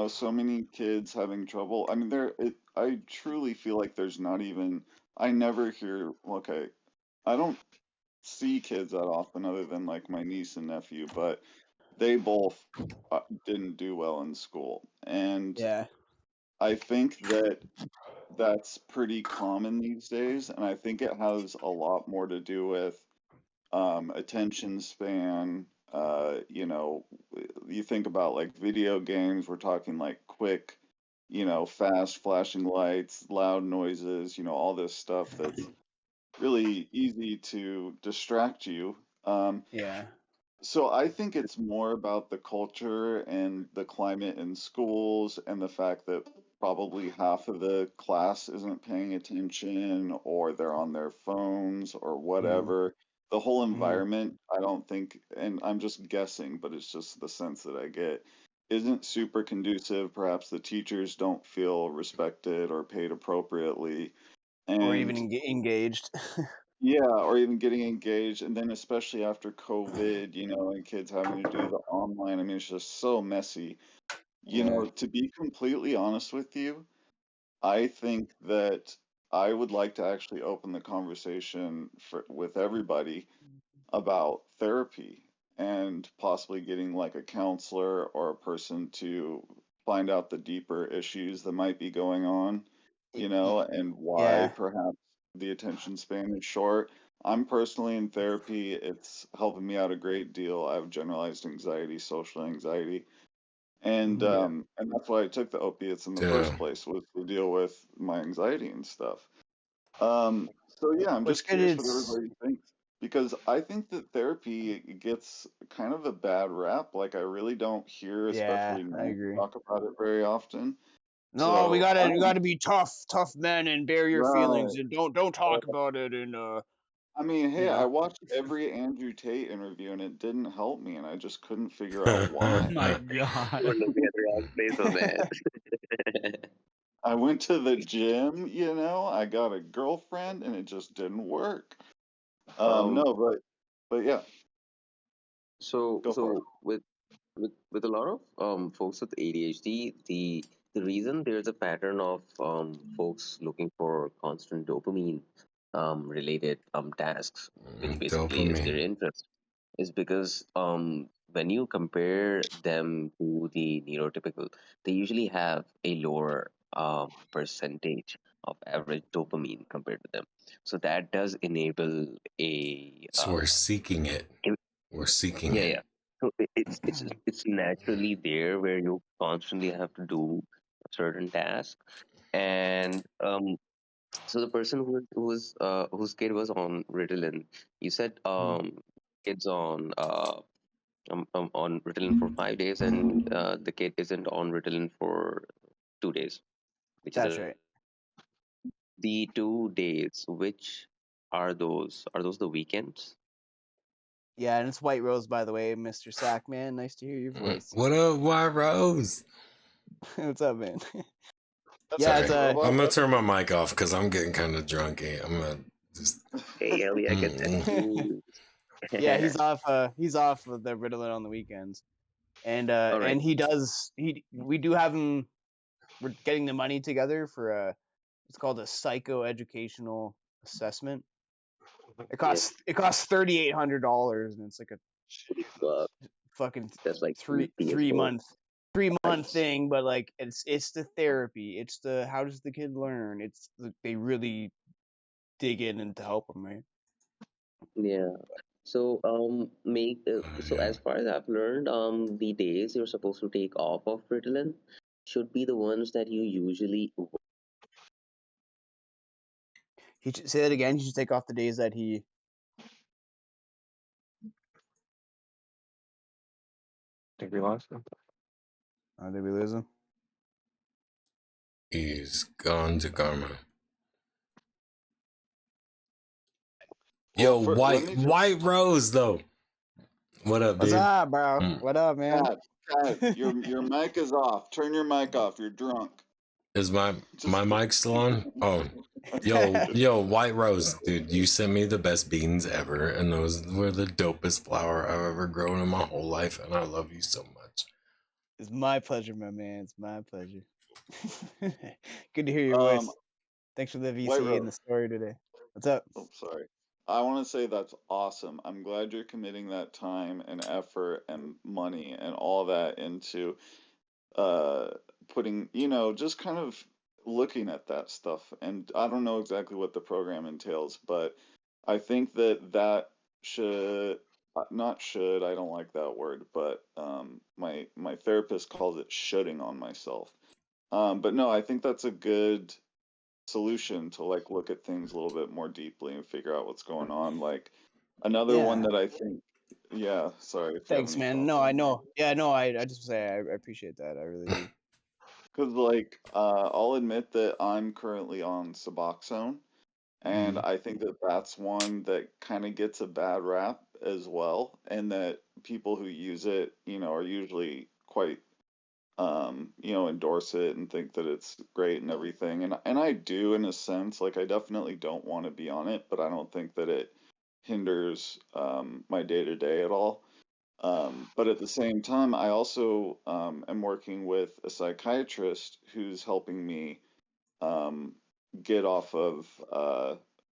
so many kids having trouble. I mean, I truly feel like there's not even. I never hear. Okay, I don't see kids that often, other than like my niece and nephew, but they both didn't do well in school, and yeah, I think that that's pretty common these days, and I think it has a lot more to do with attention span. You think about like video games, we're talking like quick, fast flashing lights, loud noises, all this stuff that's really easy to distract you. yeah, So I think it's more about the culture and the climate in schools and the fact that probably half of the class isn't paying attention or they're on their phones or mm, whatever. The whole mm, environment, I don't think, and I'm just guessing, but it's just the sense that I get, isn't super conducive. Perhaps the teachers don't feel respected or paid appropriately. or even And engaged. yeah, or even getting engaged, and then especially after COVID, and kids having to do the online. I mean, it's just so messy. Yeah, To be completely honest with you, I think that I would like to actually open the conversation with everybody about therapy and possibly getting like a counselor or a person to find out the deeper issues that might be going on. you know, and why Yeah. perhaps the attention span is short. I'm personally in therapy. It's helping me out a great deal. I have generalized anxiety, social anxiety, Mhm. and that's why I took the opiates in the first Yeah. place, was to deal with my anxiety and stuff. So yeah, I'm What's just good curious what is everybody thinks because I think that therapy gets kind of a bad rap. Like I really don't hear, yeah, especially I men, agree. talk about it very often. No, we So I gotta don't, be tough men and bear your right. feelings and don't talk about it and I mean, you hey, I know. watched every Andrew Tate interview and it didn't help me, and I just couldn't figure out Oh why. my You were god. looking at the wrong place on that. I went to the gym, you know, I got a girlfriend, and it just didn't work. um, No, but yeah, so go for it. so with a lot of folks with ADHD, the reason there's a pattern of folks looking for constant dopamine related tasks, which basically is their Dopamine. interest, is because when you compare them to the neurotypical, they usually have a lower percentage of average dopamine compared to them. So that does enable a So we're seeking it. We're seeking yeah, it. yeah. So it's naturally there where you constantly have to do a certain task, and so the person whose kid was on Ritalin, you said Mm. kids on Ritalin for 5 days, and the kid isn't on Ritalin for 2 days, which is That's a right. the 2 days. Which are those? Are those the weekends? Yeah, and it's White Rose, by the way, Mr. Sackman. Nice to hear your voice. What up, White Rose? What's up, man? That's Yeah, right, it's Sorry, a I'm robot. gonna That's turn my mic off because I'm getting kind of drunky. I'm gonna just. Hey, Ellie, I get that too. yeah, he's off of the Ritalin on the weekends. All right. And we do have him, we're getting the money together for it's called a psychoeducational assessment. Yeah. It costs $3,800 and it's like a Well, fucking that's like three 3 years three old. month 3 month Nice. thing, but like it's the therapy, it's the how does the kid learn, they really dig in to help them, right? Yeah. So so Yeah. as far as I've learned, the days you're supposed to take off of Ritalin should be the ones that you usually He should say that again. He should take off the days that he. Think we lost him. Did we lose him? He's gone to karma. Well, Yo, let me just White Rose though. What up, What's dude? up, bro? Mm. What up, man? Chad, your mic is off. Turn your mic off. You're drunk. Is my Just kidding. mic still on? Oh, yo, White Rose, dude, you sent me the best beans ever, and those were the dopest flower I've ever grown in my whole life, and I love you so much. It's my pleasure, my man. It's my pleasure. Good to hear your Um, voice. Thanks for the White VC and the Rose. story today. What's up? Oh, sorry. I want to say that's awesome. I'm glad you're committing that time and effort and money and all that into uh putting, you know, just kind of looking at that stuff. And I don't know exactly what the program entails, but I think that that should not should, I don't like that word, but my therapist calls it shoulding on myself. But no, I think that's a good solution to like look at things a little bit more deeply and figure out what's going on. Like another one Yeah. that I think, yeah, sorry if you have Thanks, any man. thoughts No, I on that. know. Yeah, no, I just say I appreciate that. I really do. Because like I'll admit that I'm currently on Suboxone, and Mm. I think that that's one that kind of gets a bad rap as well, and that people who use it, you know, are usually quite you know, endorse it and think that it's great and everything. And I do in a sense, like I definitely don't want to be on it, but I don't think that it hinders my day to day at all. But at the same time, I also am working with a psychiatrist who's helping me um, get off of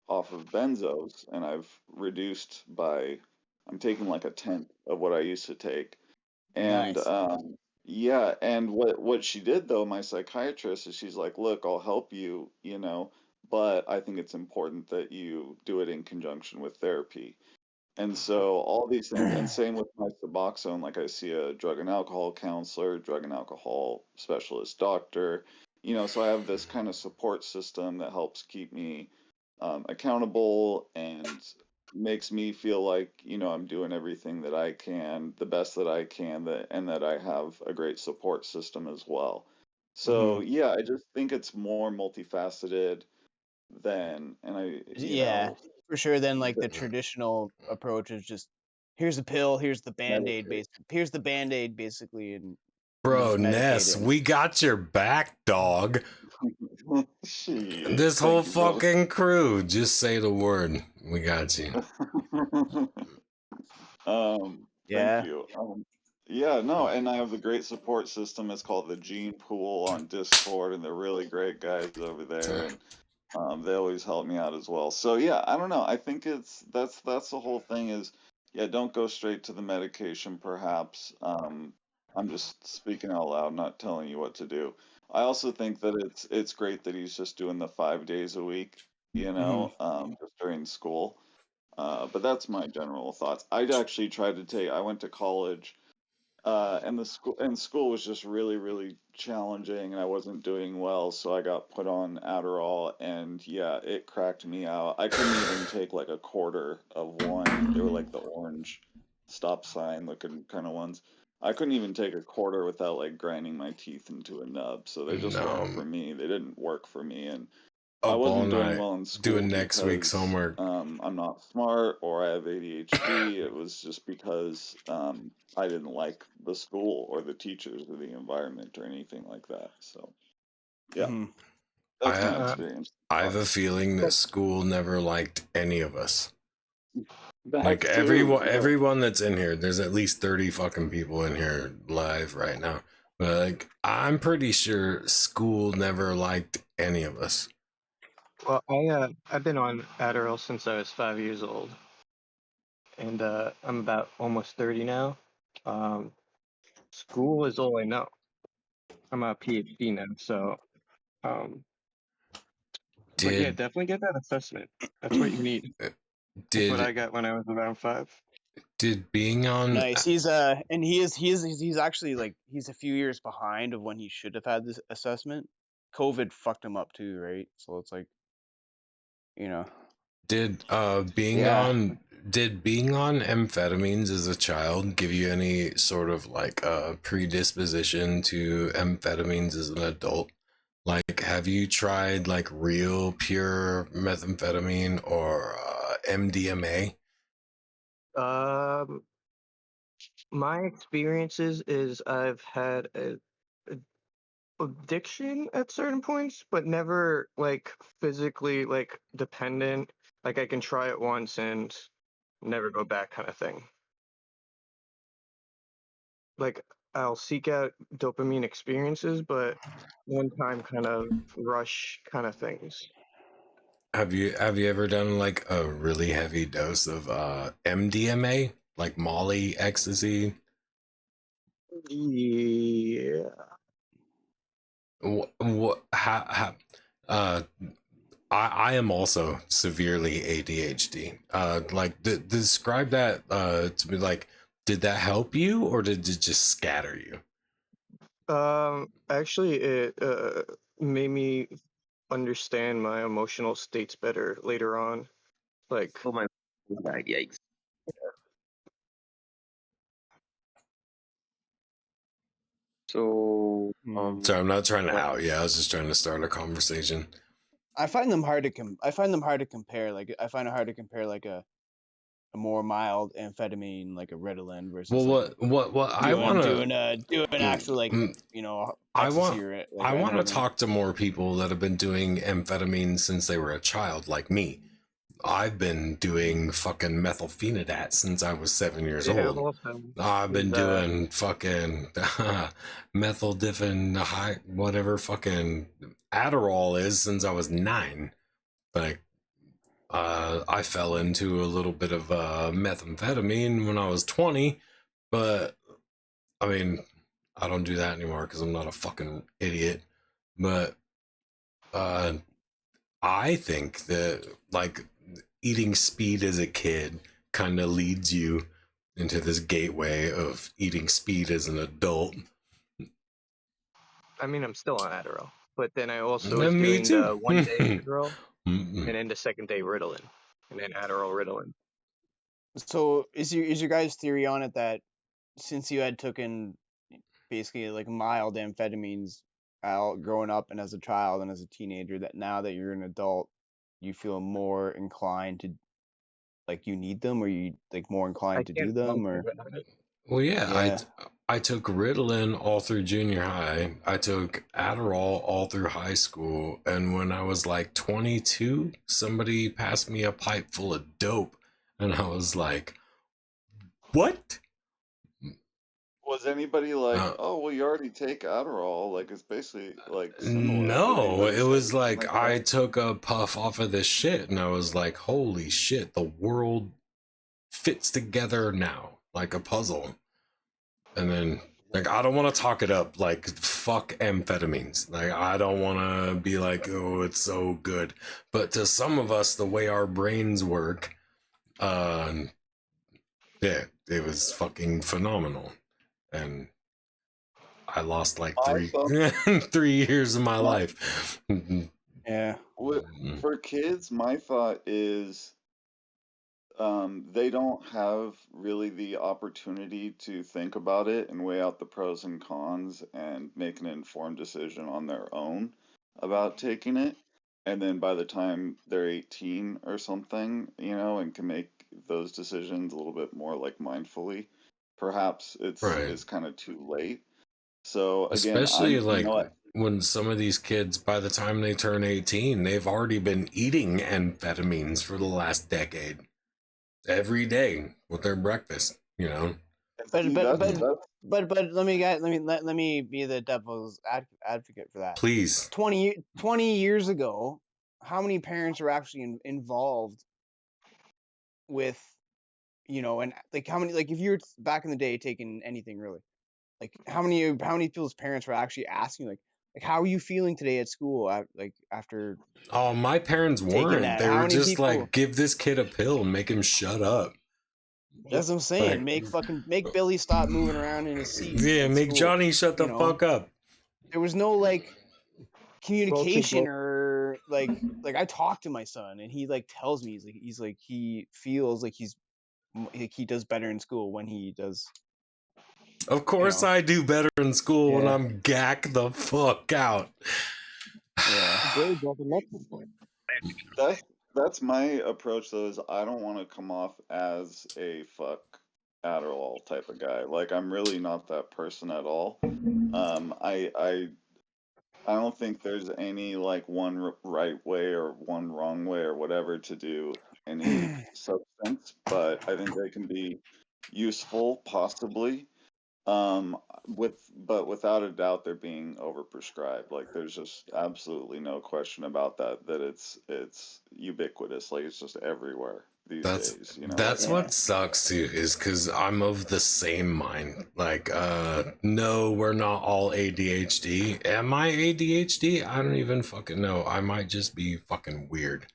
benzos, and I've reduced by I'm taking like a tenth of what I used to take, and Nice. Yeah, and what she did though, my psychiatrist, is she's like, look, I'll help you, but I think it's important that you do it in conjunction with therapy. And so all these things, and same with my Suboxone, like I see a drug and alcohol counselor, drug and alcohol specialist doctor, so I have this kind of support system that helps keep me accountable and makes me feel like, I'm doing everything that I can, the best that I can, and that I have a great support system as well. So yeah, I just think it's more multifaceted than, and Yeah, for sure. Then like the traditional approach is just here's a pill, here's the band-aid meditate. here's the band-aid basically, and you Bro, just medicate Ness, it. we got your back, dog. Shit, This whole thank you, brother. fucking crew. Just say the word. We got you. Thank Yeah. you. Yeah, no, and I have a great support system. It's called the Gene Pool on Discord, and they're really great guys over there, and they always help me out as well. So yeah, I don't know. I think that's the whole thing is, yeah, don't go straight to the medication, perhaps. I'm just speaking out loud, not telling you what to do. I also think that it's great that he's just doing the 5 days a week, just during school. But that's my general thoughts. I'd actually tried to take. I went to college, and the school was just really, really challenging, and I wasn't doing well, so I got put on Adderall, and yeah, it cracked me out. I couldn't even take like a quarter of one. They were like the orange stop sign looking kind of ones. I couldn't even take a quarter without like grinding my teeth into a nub, so they just weren't No. for me. They didn't work for me, and I Up all wasn't doing night well in doing school next week's because homework. I'm not smart or I have ADHD. It was just because I didn't like the school or the teachers or the environment or anything like that. So, yeah, that's my I experience. I have a Thoughts? feeling that school never liked any of us. Like That's true. Yeah. everyone that's in here, there's at least 30 fucking people in here live right now. But like I'm pretty sure school never liked any of us. Well, I've been on Adderall since I was 5 years old, and I'm about almost 30 now. School is all I know. I'm a PhD now, so but yeah, Did definitely get that assessment. That's what you need. That's what I did got when I was around 5. did being on Nice. He's and he's actually like he's a few years behind of when he should have had this assessment. COVID fucked him up too, right? So it's like, you know. did Yeah. being on amphetamines as a child give you any sort of like predisposition to amphetamines as an adult? Like, have you tried like real pure methamphetamine or MDMA? Um, my experiences is I've had a addiction at certain points, but never like physically like dependent. Like I can try it once and never go back kind of thing. Like I'll seek out dopamine experiences, but one time kind of rush kind of things. Have you ever done like a really heavy dose of MDMA, like Molly, ecstasy? Yeah. What uh I am also severely ADHD. Like describe that to me. Like, did that help you or did it just scatter you? Actually, it made me understand my emotional states better later on. Like, Oh my god, yikes. So, Sorry, I'm not trying to what out. Yeah, I was just trying to start a conversation. I find them hard to I find them hard to compare. Like I find it hard to compare like a more mild amphetamine like a Ritalin Well, versus like a what I want to doing actual like I ecstasy want or like I want to amphetamine. talk to more people that have been doing amphetamines since they were a child, like me. I've been doing fucking methylphenidate since I was 7 years yeah, old. also I've is been doing fucking methyl diffin high whatever fucking Adderall is since I was 9. Like I fell into a little bit of methamphetamine when I was 20, but I mean I don't do that anymore because I'm not a fucking idiot. But I think that like eating speed as a kid kind of leads you into this gateway of eating speed as an adult. I mean, I'm still on Adderall, but then I also was And me doing the too. 1 day Adderall, and then the second day Ritalin, and then Adderall Ritalin. So is your guys' theory on it that since you had taken basically like mild amphetamines out growing up and as a child and as a teenager, that now that you're an adult, you feel more inclined to like you need them, or you like more I inclined to do can't them, function or without it. Well, yeah, yeah. I took Ritalin all through junior high. I took Adderall all through high school, and when I was like 22, somebody passed me a pipe full of dope, and I was like, "What?" Was anybody like, Uh, oh, well, you already take Adderall? Like, it's basically like similar. Did no, anybody it say was anything like like I that? took a puff off of this shit, and I was like, "Holy shit, the world fits together now like a puzzle." And then like I don't want to talk it up like fuck amphetamines. Like I don't want to be like, oh, it's so good. But to some of us, the way our brains work, yeah, it was fucking phenomenal. And I lost like My three thought, 3 years of my my, life. Yeah. for kids, my thought is they don't have really the opportunity to think about it and weigh out the pros and cons and make an informed decision on their own about taking it. And then by the time they're 18 or something, and can make those decisions a little bit more like mindfully, perhaps Right. it's kind of too late. So again, Especially like when some of these kids, by the time they turn 18, they've already been eating amphetamines for the last decade. Every day with their breakfast, and But see but that's but but let me be the devil's advocate for that. Please. 20 years ago, how many parents were actually involved with, and like how many, like if you were back in the day taking anything really, like how many people's parents were actually asking like how are you feeling today at school, like after Oh, my parents taking weren't. that? They How were many just people? like, give this kid a pill and make him shut up. That's what I'm saying. Like, Make Billy stop moving around in his seat yeah, at make school. Johnny shut the fuck up. There was no like Protein communication, blow. or like I talk to my son and he like tells me he's like he feels like like he does better in school when he does, Of course, I do better in school when yeah, I'm gack the fuck out. yeah. Grades are the next point. that's that's my approach though, is I don't want to come off as a fuck Adderall type of guy. Like I'm really not that person at all. I don't think there's any like one right way or one wrong way or whatever to do any substance, but I think they can be useful possibly. But without a doubt, they're being overprescribed. Like, there's just absolutely no question about that. That it's ubiquitous. Like, it's just everywhere these That's days. Like, that's what sucks too, is because I'm of the same mind. Like, no, we're not all ADHD. Am I ADHD? I don't even fucking know. I might just be fucking weird.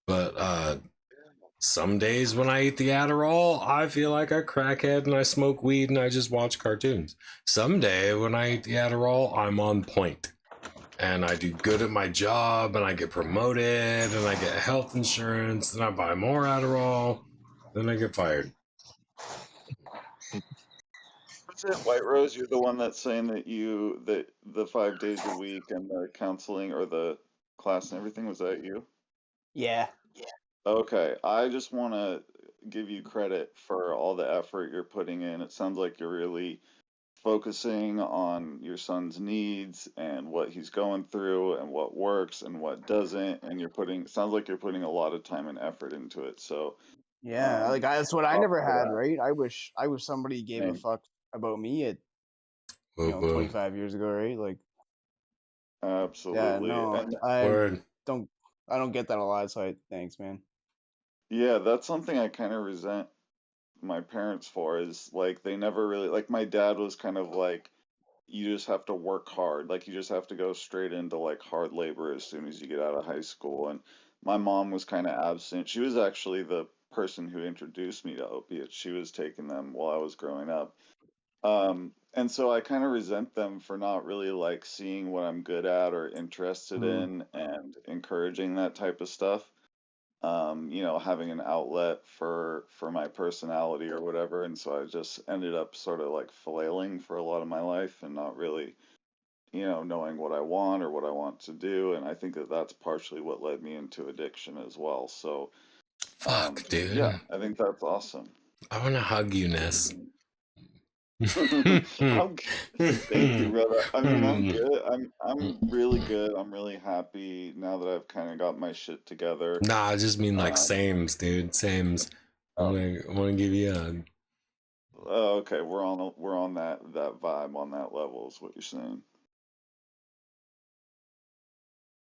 But some days when I eat the Adderall, I feel like a crackhead and I smoke weed and I just watch cartoons. Someday when I eat the Adderall, I'm on point and I do good at my job and I get promoted and I get health insurance and I buy more Adderall, then I get fired. what's it, White Rose? You're the one that's saying that the 5 days a week and the counseling or the class and everything, was that you? Yeah. Okay, I just want to give you credit for all the effort you're putting in. It sounds like you're really focusing on your son's needs and what he's going through and what works and what doesn't, and it sounds like you're putting a lot of time and effort into it. So, Yeah, like that's what I props never for had, that. right? I wish somebody gave a Same. fuck about me at Whoa, whoa. 25 years ago, right? Like, yeah, Absolutely. no, And Word. don't I don't get that a lot, so thanks, man. yeah, that's something I kind of resent my parents for, is like they never really, like my dad was kind of like you just have to work hard. Like you just have to go straight into like hard labor as soon as you get out of high school. And my mom was kind of absent. She was actually the person who introduced me to opiates. She was taking them while I was growing up. And so I kind of resent them for not really like seeing what I'm good at or interested in and encouraging that type of stuff. Having an outlet for my personality or whatever. And so I just ended up sort of like flailing for a lot of my life and not really, knowing what I want or what I want to do. And I think that that's partially what led me into addiction as well. So, Fuck, dude. yeah, I think that's awesome. I want to hug you, Ness. Thank you, brother. I mean, I'm good. I'm really good. I'm really happy now that I've kind of got my shit together. Nah, I just mean like sames, dude. Sames. I want to give you a hug. Okay, we're on that vibe on that level is what you're saying.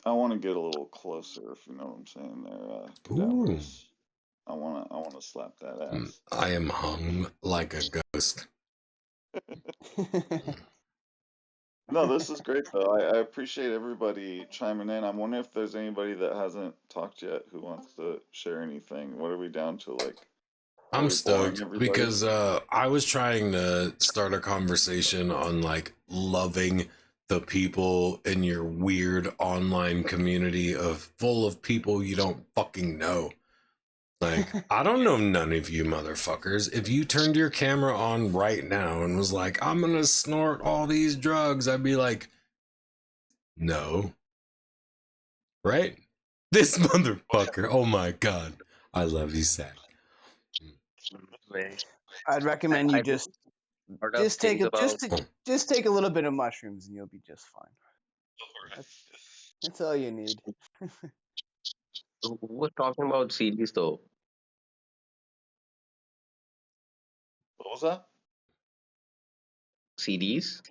I want to get a little closer, if you know what I'm saying there, Cadaverous. I wanna slap that ass. I am hung like a ghost. No, this is great though. I appreciate everybody chiming in. I'm wondering if there's anybody that hasn't talked yet who wants to share anything. What are we down to? Like, I'm stoked because I was trying to start a conversation on like loving the people in your weird online community full of people you don't fucking know. Like, I don't know none of you motherfuckers. If you turned your camera on right now and was like, I'm gonna snort all these drugs, I'd be like, no. Right? This motherfucker. Oh my god. I love you, Zach. I'd recommend you just take a little bit of mushrooms and you'll be just fine. That's all you need. Who was talking about CDs though? What was that? CDs?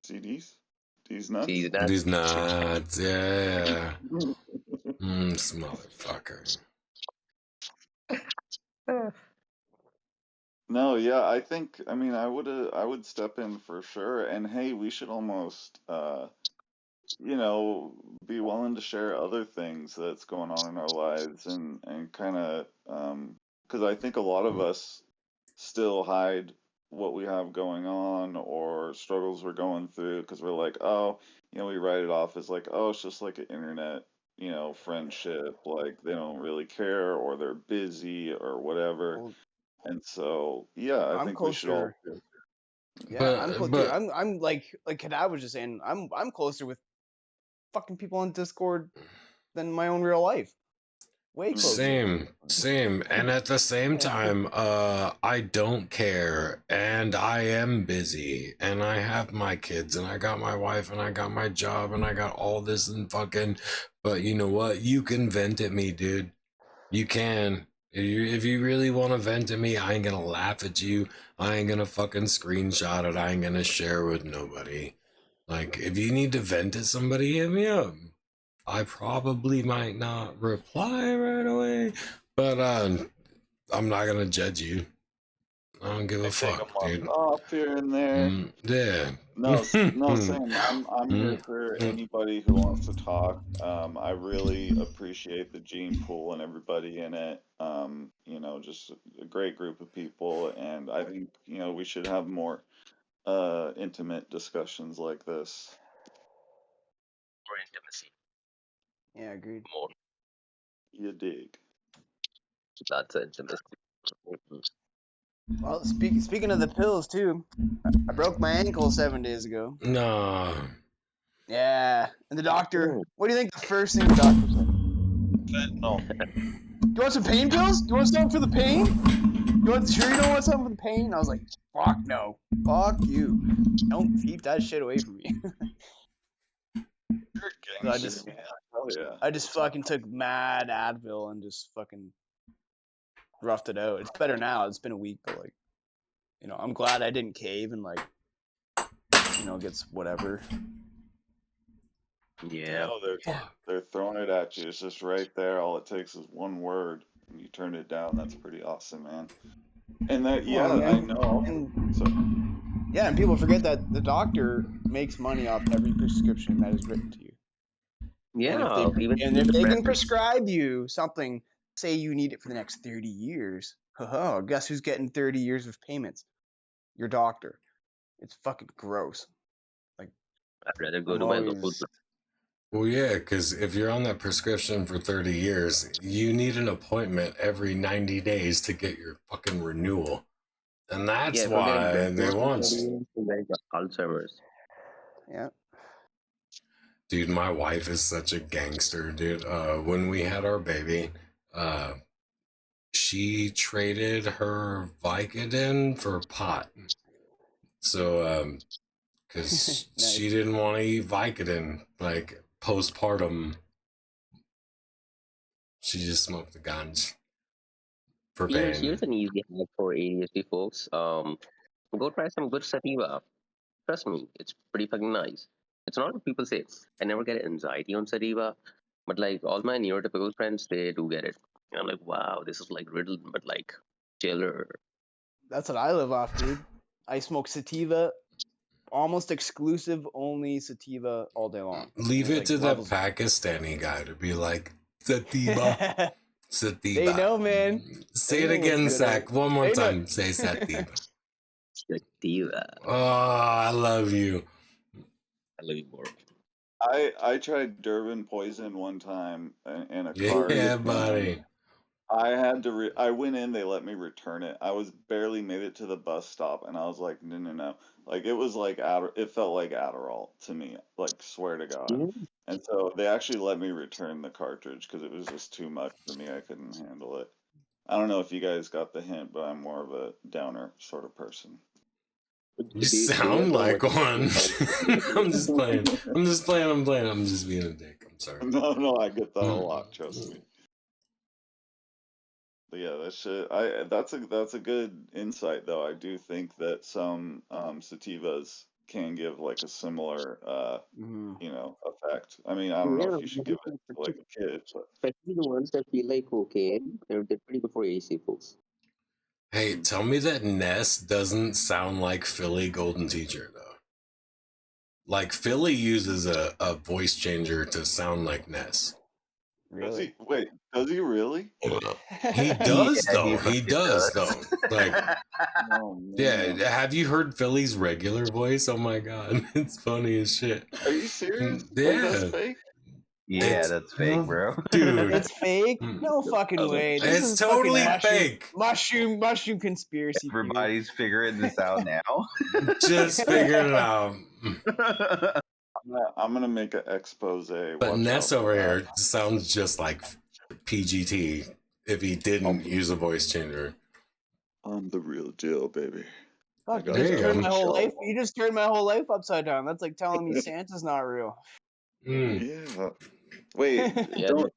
CDs? These nuts? These nuts, yeah. This motherfucker. No, yeah, I mean I would step in for sure. And hey, we should almost be willing to share other things that's going on in our lives and kind of because I think a lot of us still hide what we have going on or struggles we're going through because we're like, oh, we write it off as like, oh, it's just like an internet, friendship, like they don't really care or they're busy or whatever. And so, yeah, I think we should all. Yeah, I'm close. Dude, I'm like Kadab was just saying, I'm closer with fucking people on Discord than my own real life. Way closer. Same. And at the same time, I don't care, and I am busy, and I have my kids, and I got my wife, and I got my job, and I got all this and fucking. But you know what? You can vent at me, dude. You can. If you really want to vent at me, I ain't gonna laugh at you. I ain't gonna fucking screenshot it. I ain't gonna share with nobody. Like, if you need to vent at somebody, hit me up. I probably might not reply right away, but I'm not gonna judge you. I don't give a fuck, dude. Off here and there. Yeah. No, Sam. I'm here for anybody who wants to talk. I really appreciate the gene pool and everybody in it. Just a great group of people, and I think we should have more intimate discussions like this. More intimacy. Yeah, agreed. More. You dig. That's intimacy. Well, speaking of the pills too, I broke my ankle 7 days ago. No. Yeah, and the doctor. What do you think the first thing the doctor said? Fentanyl. Do you want some pain pills? Do you want something for the pain? You don't want something for the pain? I was like, fuck no, fuck you. Don't keep that shit away from me. So I just fucking took mad Advil and just fucking roughed it out. It's better now. It's been a week, but like, I'm glad I didn't cave and like, gets whatever. Yeah. No, they're throwing it at you. It's just right there. All it takes is one word, and you turn it down. That's pretty awesome, man. And that, yeah, I know. Yeah, and people forget that the doctor makes money off every prescription that is written to you. And Yeah, even if the they can brand. prescribe you something, say you need it for the next 30 years, guess who's getting 30 years of payments? Your doctor. It's fucking gross. Like, I'd rather go I'm to my local. always Well, yeah, because if you're on that prescription for 30 years, you need an appointment every 90 days to get your fucking renewal. And that's Yeah, if you're getting why breast they milk for want 30 you. years, then got Alzheimer's. yeah. Dude, my wife is such a gangster, dude. When we had our baby, she traded her Vicodin for pot. So, because she Nice. didn't want to eat Vicodin, like postpartum, she just smoked the ganj for Here's pain. an easy hack for ADHD folks. Go try some good sativa. Trust me, it's pretty fucking nice. It's not what people say. I never get anxiety on sativa, but like all my neurotypical friends, they do get it. And I'm like, wow, this is like Ritalin, but like chiller. That's what I live off, dude. I smoke sativa, almost exclusive only sativa all day long. And Leave there's it like to the levels. Pakistani guy to be like, sativa, They sativa. know, man. Say They it know what's again, good. Zach. One more They know. time. Say sativa. Sativa. Oh, I love you. I love you more. I tried Durban poison one time in a car, Yeah, and buddy. I had to. I went in. They let me return it. I was barely made it to the bus stop, and I was like, no, no, no. Like it was like it felt like Adderall to me. Like swear to God. Yeah. And so they actually let me return the cartridge because it was just too much for me. I couldn't handle it. I don't know if you guys got the hint, but I'm more of a downer sort of person. You Do you guys sound know like what? one. I'm just playing. I'm just playing. I'm playing. I'm just being a dick. I'm sorry. No, no, I get that a Mm. lot. Trust me. But yeah, that shit. That's a good insight though. I do think that some sativas can give like a similar Mhm. effect. I mean, I don't know Yeah, if you should give it to like a kid, but especially the ones that feel like cocaine. They're pretty good for AC folks. Hey, tell me that Ness doesn't sound like Philly Golden Teacher though. Like Philly uses a voice changer to sound like Ness. does Really? he? Wait, does he really? He does Yeah, he though. He fucking does does. though. Like, Oh yeah. man, Have you heard Philly's regular voice? Oh my god, it's funny as shit. are you serious? Like that's Yeah, fake? Yeah, it's that's fake, bro. dude. It's fake? No fucking way. This It's is fucking totally fake. mushroom conspiracy theory. Everybody's figuring this out now. Just figuring it out. I'm gonna make an expose. But Watch Ness out for over that. here sounds just like PGT if he didn't use a voice changer. I'm the real deal, baby. Fuck, you There just you turned go. my whole Show. life. You just turned my whole life upside down. That's like telling me Santa's not real. Yeah. Wait, Yeah, don't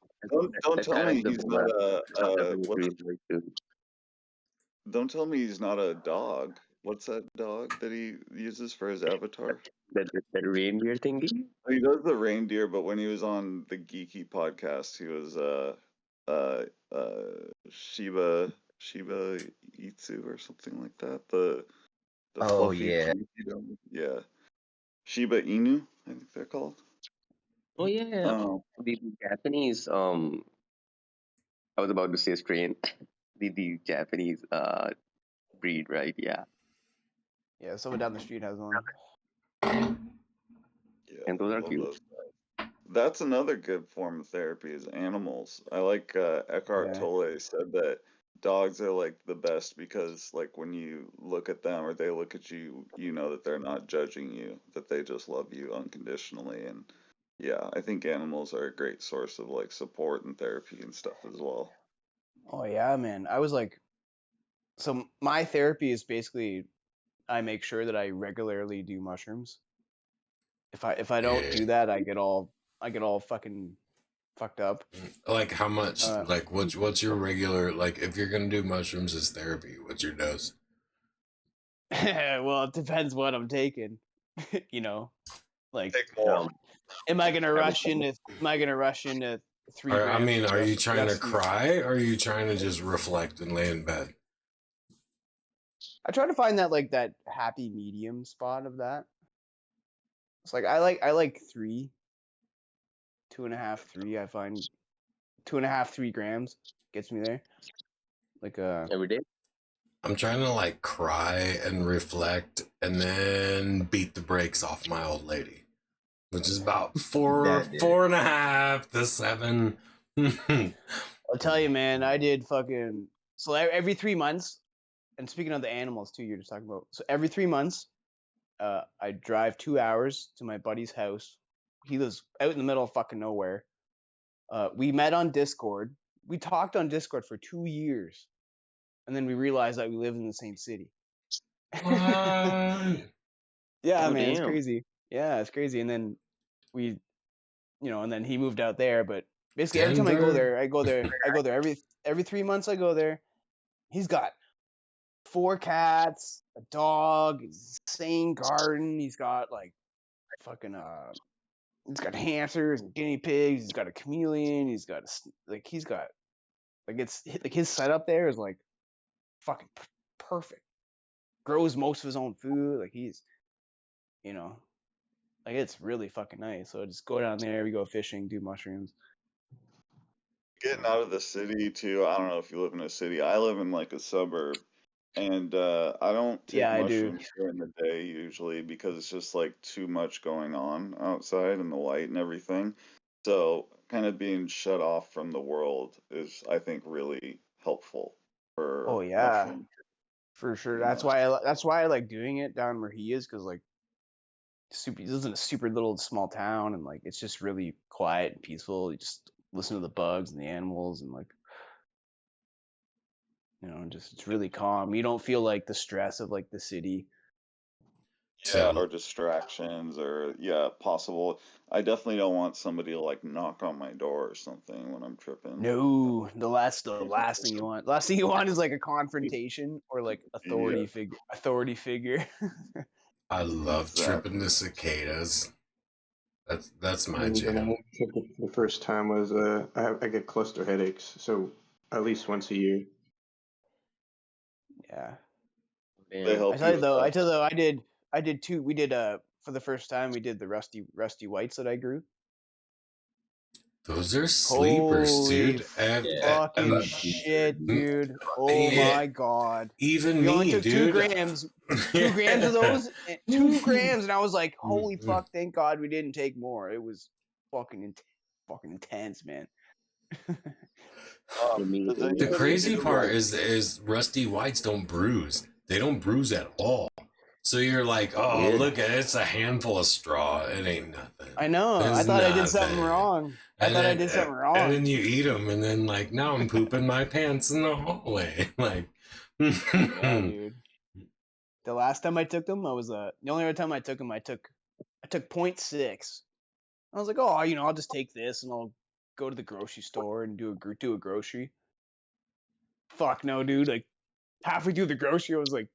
that tell me character he's not Borat shot a every what? dream like too. Don't tell me he's not a dog. What's that dog that he uses for his avatar? That reindeer thingy. He does the reindeer, but when he was on the Geeky podcast, he was uh Shiba Itsu or something like that. The Oh fluffy yeah. pinky dog. Yeah. Shiba Inu, I think they're called. Oh yeah, Um the Japanese. I was about to say strain. The Japanese breed, right? Yeah, Yeah, someone down the street has one. yeah, and those are love cute. those. That's another good form of therapy is animals. I like Eckhart Yeah. Tolle said that dogs are like the best because like when you look at them or they look at you, you know that they're not judging you, that they just love you unconditionally. And yeah, I think animals are a great source of like support and therapy and stuff as well. Oh yeah, man. I was like, so my therapy is basically I make sure that I regularly do mushrooms. If I don't Yeah. do that, I get all fucking fucked up. Like how much? Uh, Like what's your regular? Like if you're gonna do mushrooms as therapy, what's your dose? well, it depends what I'm taking. you know, like, Take more. am I gonna I would rush into? Am I gonna rush into 3 grams and the Are you rest? trying to cry? Or are you trying to just reflect and lay in bed? I try to find that like that happy medium spot of that. It's like I like 3, 2.5, 3. I find 2.5, 3 grams gets me there. Like Every day. I'm trying to like cry and reflect and then beat the brakes off my old lady, which is about four, That dude. 4.5 to 7. I'll tell you, man, I did fucking so every 3 months. And speaking of the animals too, you're just talking about. So every 3 months, I drive 2 hours to my buddy's house. He lives out in the middle of fucking nowhere. We met on Discord. We talked on Discord for 2 years, and then we realized that we live in the same city. What? Yeah, Oh man, it's damn. crazy. Yeah, it's crazy. And then we, and then he moved out there. But basically, every time I go Denver? there, I go there every 3 months. I go there. He's got 4 cats, a dog, insane garden. He's got like fucking he's got hamsters and guinea pigs. He's got a chameleon. He's got it's like his setup there is like fucking perfect. Grows most of his own food. Like he's, you know, like it's really fucking nice. So I just go down there. We go fishing, do mushrooms. Getting out of the city too. I don't know if you live in a city. I live in like a suburb, and I don't take Yeah, I do. mushrooms during the day usually because it's just like too much going on outside and the light and everything. So kind of being shut off from the world is, I think, really helpful Oh for yeah, mushroom. for sure. You know. That's why I like doing it down where he is, because like he lives in a super little small town, and like it's just really quiet and peaceful. You just listen to the bugs and the animals, and like just it's really calm. You don't feel like the stress of like the city. Yeah, So or distractions, or yeah, possible. I definitely don't want somebody to like knock on my door or something when I'm tripping. No, the last thing you want. Last thing you want is like a confrontation or like Yeah, authority figure. I love tripping exactly. the cicadas. That's my When I jam. tripped it for the first time was I get cluster headaches, so at least once a year. Yeah. They Damn. I help tell you you with though, that. I did two. We did for the first time we did the rusty whites that I grew. Those are sleepers, Holy dude. Yeah. fucking shit, dude. Oh Yeah, my god. even We only me, took 2 dude. grams. 2 grams of those, 2 grams, and I was like, holy fuck, thank God we didn't take more. It was fucking intense, man. Does The anybody crazy do part like? is rusty whites don't bruise. They don't bruise at all. So you're like, oh, Weird. look, it's a handful of straw. It ain't nothing. I know. I It's thought I did something nothing. wrong. I And thought I then did something and wrong. then you eat them, and then like now I'm pooping my pants in the hallway. Like, Yeah, dude. The last time I took them, I was the only other time I took them, I took 0.6. I was like, oh, I'll just take this and I'll go to the grocery store and do a grocery. Fuck no, dude. Like halfway through the grocery, I was like,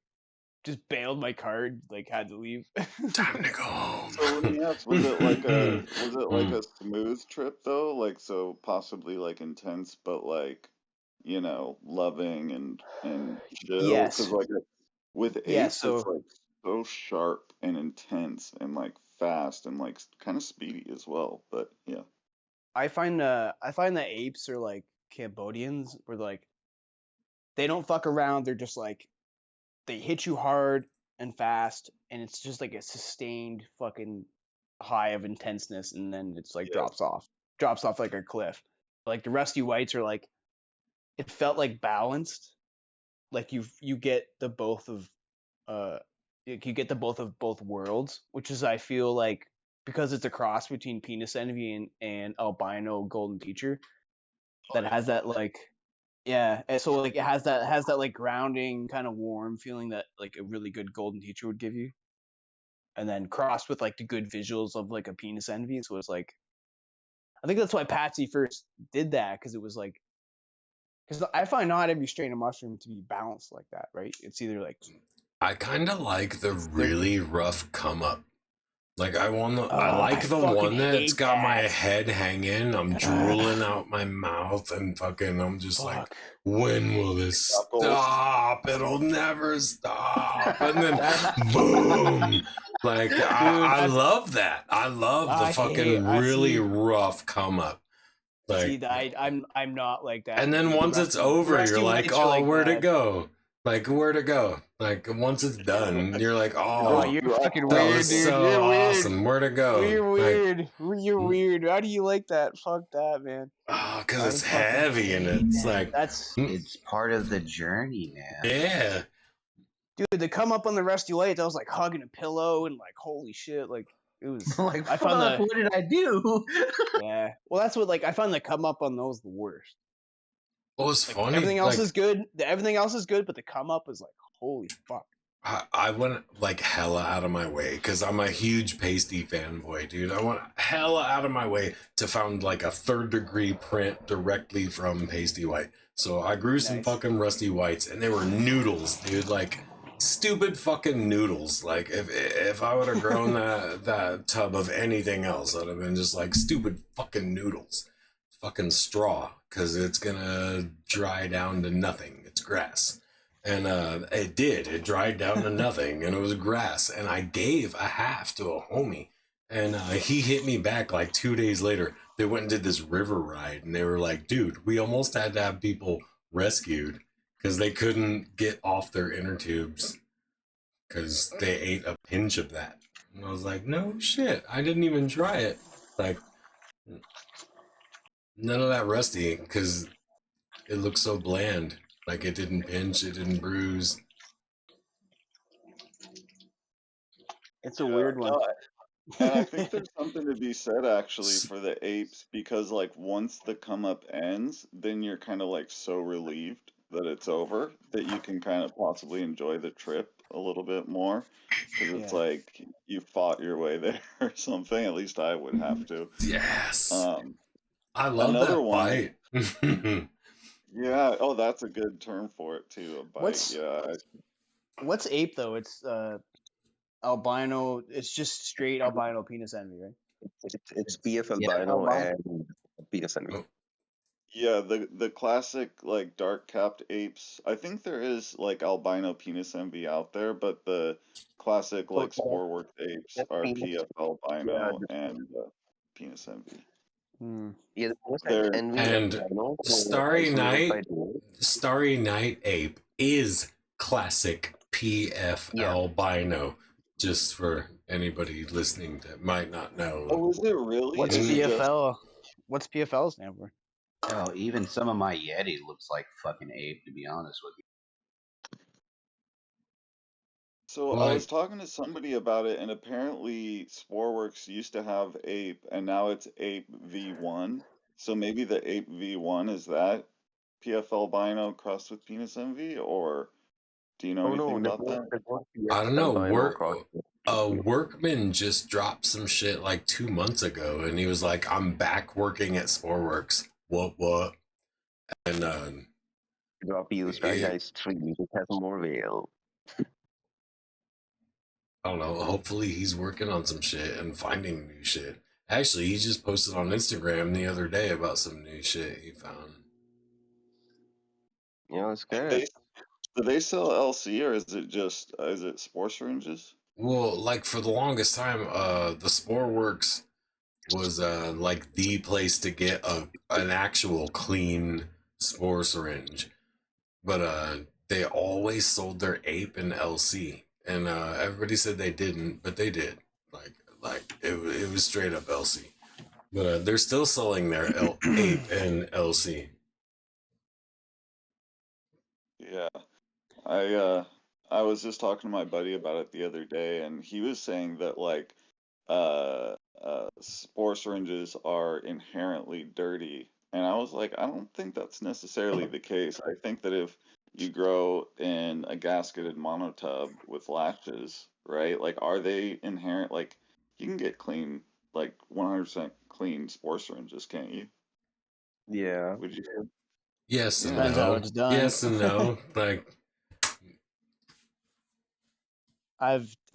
just bailed my card, like had to leave. time to go So let home. me ask, was it like a smooth trip though? Like so possibly like intense, but like loving and chill. Because Yes. like with Yeah. apes, it's So like so sharp and intense and like fast and like kind of speedy as well. But yeah, I find that apes are like Cambodians, where like they don't fuck around. They're just like they hit you hard and fast, and it's just like a sustained fucking high of intenseness, and then it's like yeah, drops off like a cliff. Like the rusty whites are like it felt like balanced, like you get the both of uh you get the both worlds, which is I feel like because it's a cross between penis envy and albino golden teacher that has that like yeah, and so like it has that like grounding kind of warm feeling that like a really good golden teacher would give you, and then crossed with like the good visuals of like a penis envy. So it's like I think that's why Patsy first did that, because it was like because I find not every strain of mushroom to be balanced like that, right? It's either like I kind of like the they're really rough come up Like I I like the fucking one that's hate got my that. head hanging. I'm drooling out my mouth and fucking. I'm just like, Fuck. when will this Chuckles. stop? It'll never stop. And then That's boom. Like dude. I That's love that. I love the I hate. fucking I really see. rough come up. Like, See, I'm not like that. and then The once it's rusty over, you're rusty like, whites are oh, like where'd it that. go? Like, where'd it go? Like, once it's done, you're like, Oh, oh, you're fucking that weird, was dude. so You're weird. awesome. Where'd it go? You're Like, weird. You're weird. How do you like that? Fuck that, man. oh, because I it's fucking heavy and hate it's that. like, That's It's part of the journey, man. yeah. dude. To come up on the rusty whites, I was like hugging a pillow and like, holy shit, like it was. Like, I found fuck, the what did I do? yeah. Well, that's what like I found the come up on those the worst. What was Like funny? everything else Like, is good. Everything else is good, but the come up is like, holy fuck. I went like hella out of my way because I'm a huge pasty fanboy, dude. I went hella out of my way to find like a 3rd degree print directly from pasty white. So I grew some Nice. fucking rusty whites and they were noodles, dude. Like stupid fucking noodles. Like if I would have grown that tub of anything else, I'd have been just like stupid fucking noodles, fucking straw, because it's gonna dry down to nothing. It's grass. And it did. It dried down to nothing, and it was grass. And I gave a half to a homie, and he hit me back like 2 days later. They went and did this river ride, and they were like, "Dude, we almost had to have people rescued because they couldn't get off their inner tubes because they ate a pinch of that." And I was like, "No shit, I didn't even try it. Like, none of that rusty because it looks so bland. Like it didn't pinch, it didn't bruise." It's a Yeah, weird one. no, and I think there's something to be said actually for the apes because like once the come up ends, then you're kind of like so relieved that it's over that you can kind of possibly enjoy the trip a little bit more because it's Yeah. like you fought your way there or something. At least I would have to. Yes. Um, I love another that one, bite. yeah. Oh, that's a good term for it too. A bite. What's Yeah. what's ape though? It's albino. It's just straight albino penis envy, right? It's PF Yeah. albino Albino. and PSNV. Oh, Yeah, the classic like dark capped apes. I think there is like albino penis envy out there, but the classic So like sporework apes that are penis, PF yeah, albino and penis envy. Hmm. yeah, the penis They're envy and albino were Starry isolated by Night, doing. Starry Night Ape is classic PF Yeah. albino. Just for anybody listening that might not know. Oh, is it really? What's Is it just PFL? What's PFL stand for? Hell, even some of my Yeti looks like fucking ape, to be honest with you. so I was Like, talking to somebody about it and apparently Sporeworks used to have ape and now it's ape V1. So maybe the ape V1 is that PF albino crossed with penis envy or do you know Oh anything no, about that? there's no I PF don't know. albino cross. Workman just dropped some shit like 2 months ago, and he was like, "I'm back working at Sporeworks." What? And Drop you Sky Guys 3, it has more veil. I don't know. Hopefully, he's working on some shit and finding new shit. Actually, he just posted on Instagram the other day about some new shit he found. Yeah, it's Do good. they do they sell LC or is it just is it spore syringes? Well, like for the longest time, the Sporeworks was like the place to get an actual clean spore syringe, but they always sold their ape and LC, and everybody said they didn't, but they did. Like it was straight up LC, but they're still selling their ape and LC. Yeah. I was just talking to my buddy about it the other day and he was saying that like spore syringes are inherently dirty. And I was like, I don't think that's necessarily the case. I think that if you grow in a gasketed monotub with latches, right? Like, are they inherent? Like, you can get clean, like 100% clean spore syringes, can't you? Yeah. Would you? Yes and Yeah. Depends how no. it's done. Yes and no. Like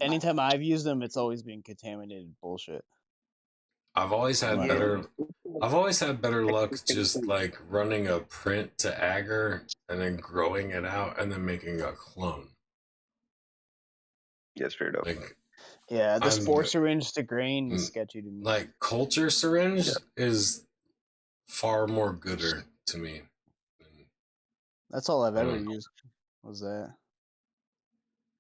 Anytime I've used them, it's always been contaminated bullshit. I've always in had my better. opinion. I've always had better luck just like running a print to agar and then growing it out and then making a clone. Yeah, straight up. Like Yeah, the I'm spore syringe to grain is mm, sketchy to me. like culture syringe Yeah. is far more gooder to me. That's all I've I ever don't know. used. Was that?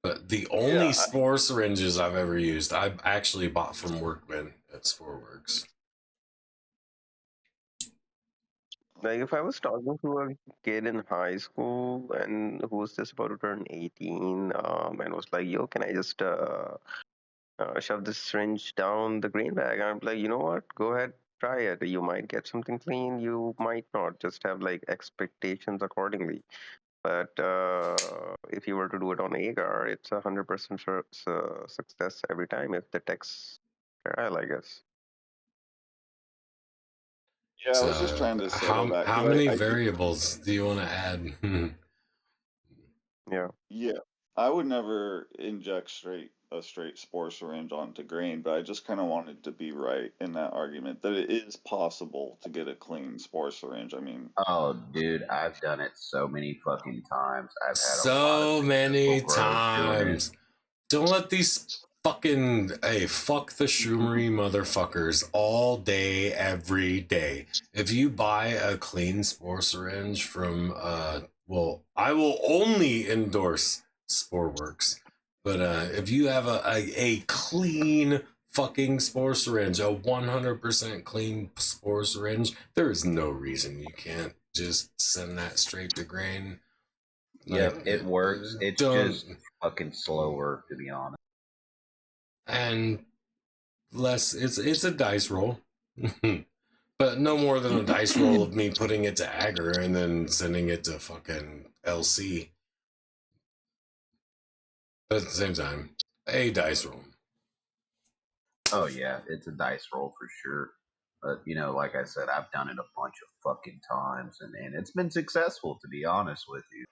But the only spore syringes I've ever used, I've actually bought from Workman at Sporeworks. Like if I was talking to a kid in high school and who was just about to turn 18, and was like, "Yo, can I just shove this syringe down the green bag?" I'm like, you know what? Go ahead, try it. You might get something clean. You might not. Just have like expectations accordingly. But if you were to do it on agar, it's 100% success every time if the tech's sterile, I guess. Yeah, I was just So trying to settle that how because many I do. variables do you want to add? Yeah. Yeah, I would never inject a straight spore syringe onto grain, but I just kind of wanted to be right in that argument that it is possible to get a clean spore syringe. I mean, Oh, dude, I've done it so many fucking times. I've had a lot of So successful many growth doing it. times. Don't let these fucking fuck the Shroomery motherfuckers all day, every day. If you buy a clean spore syringe from well, I will only endorse Sporeworks. But if you have a clean fucking spore syringe, a 100% clean spore syringe, there is no reason you can't just send that straight to grain. Yep, Like, it works. It's don't. just fucking slow work, to be honest. And less, it's a dice roll. But no more than a dice roll of me putting it to agar and then sending it to fucking LC. But at the same time, a dice roll. Oh yeah, it's a dice roll for sure. But you know, like I said, I've done it a bunch of fucking times, and it's been successful, to be honest with you.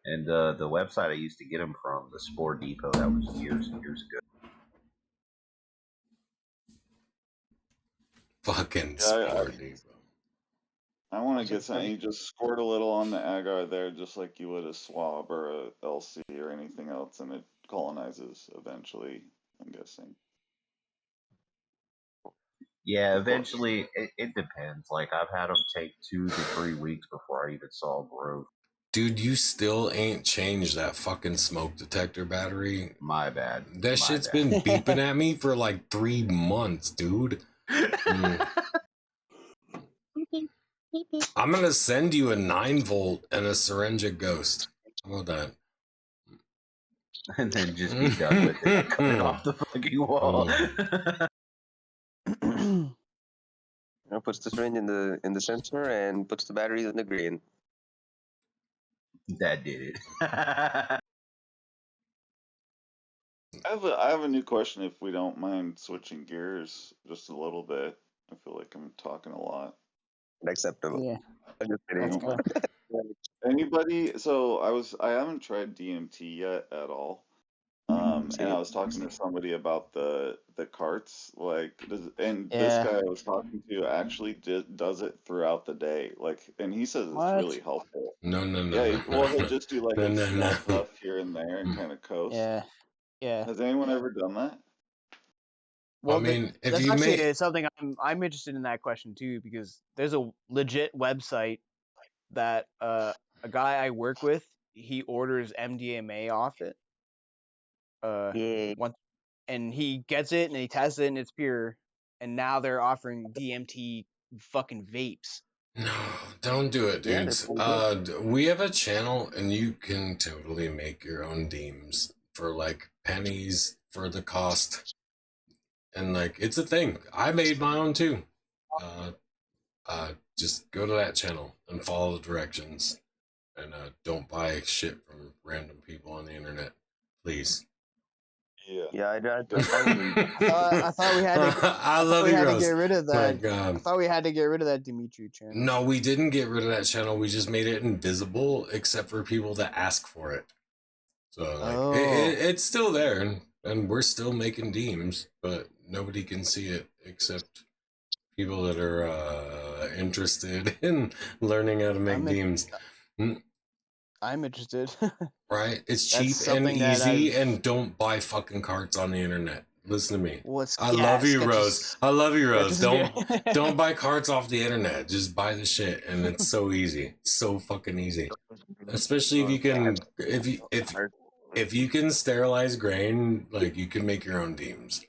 And the website I used to get them from, the Spore Depot, that was years and years ago. Fucking yeah, Spore Depot. I want to get something. You just squirt a little on the agar there, just like you would a swab or a LC or anything else, and it colonizes eventually, I'm guessing. Yeah, Of course. eventually it depends. Like I've had them take 2 to 3 weeks before I even saw growth. Dude, you still ain't changed that fucking smoke detector battery. My bad. That shit's been beeping at me for like 3 months, dude. I'm gonna send you a 9-volt and a Syringa Ghost. How about that? And then just be done with it. Cut it off the fucking wall. Puts the syringe in the sensor and puts the batteries in the grain. That did it. I have a new question if we don't mind switching gears just a little bit. I feel like I'm talking a lot. Acceptable. Yeah. I'm just kidding. Let's go. Anybody? So I haven't tried DMT yet at all. And I was talking to somebody about the carts, like, this Yeah. guy I was talking to actually does it throughout the day, like, and he says it's What? really helpful. No. Yeah, well, he'll just do like a small No. puff here and there and kind of coast. Yeah. Yeah. Has anyone ever done that? Well, I mean, if that's you actually make something I'm interested in that question too, because there's a legit website that a guy I work with, he orders MDMA off it. Yeah. And he gets it and he tests it and it's pure. And now they're offering DMT fucking vapes. No, don't do it, Yeah, dudes. We have a channel and you can totally make your own deems for like pennies for the cost. And like it's a thing. I made my own too. Just go to that channel and follow the directions. And don't buy shit from random people on the internet. Please. Yeah, I thought we had to. I love you, Rose. Get rid of that. Like, I thought we had to get rid of that Dimitri channel. No, we didn't get rid of that channel. We just made it invisible, except for people that ask for it. So like Oh, it's still there, and we're still making deems, but nobody can see it except people that are interested in learning how to make I'm in, deems. Mm, I'm interested. right? It's That's cheap and something that easy, I've. and don't buy fucking carts on the internet. Listen to me. Well, it's I yeah, love you, Rose. I love you, Rose. sketches is good. Don't buy carts off the internet. Just buy the shit, and it's so easy. So fucking easy. Especially if you can, if you can sterilize grain, like you can make your own deems.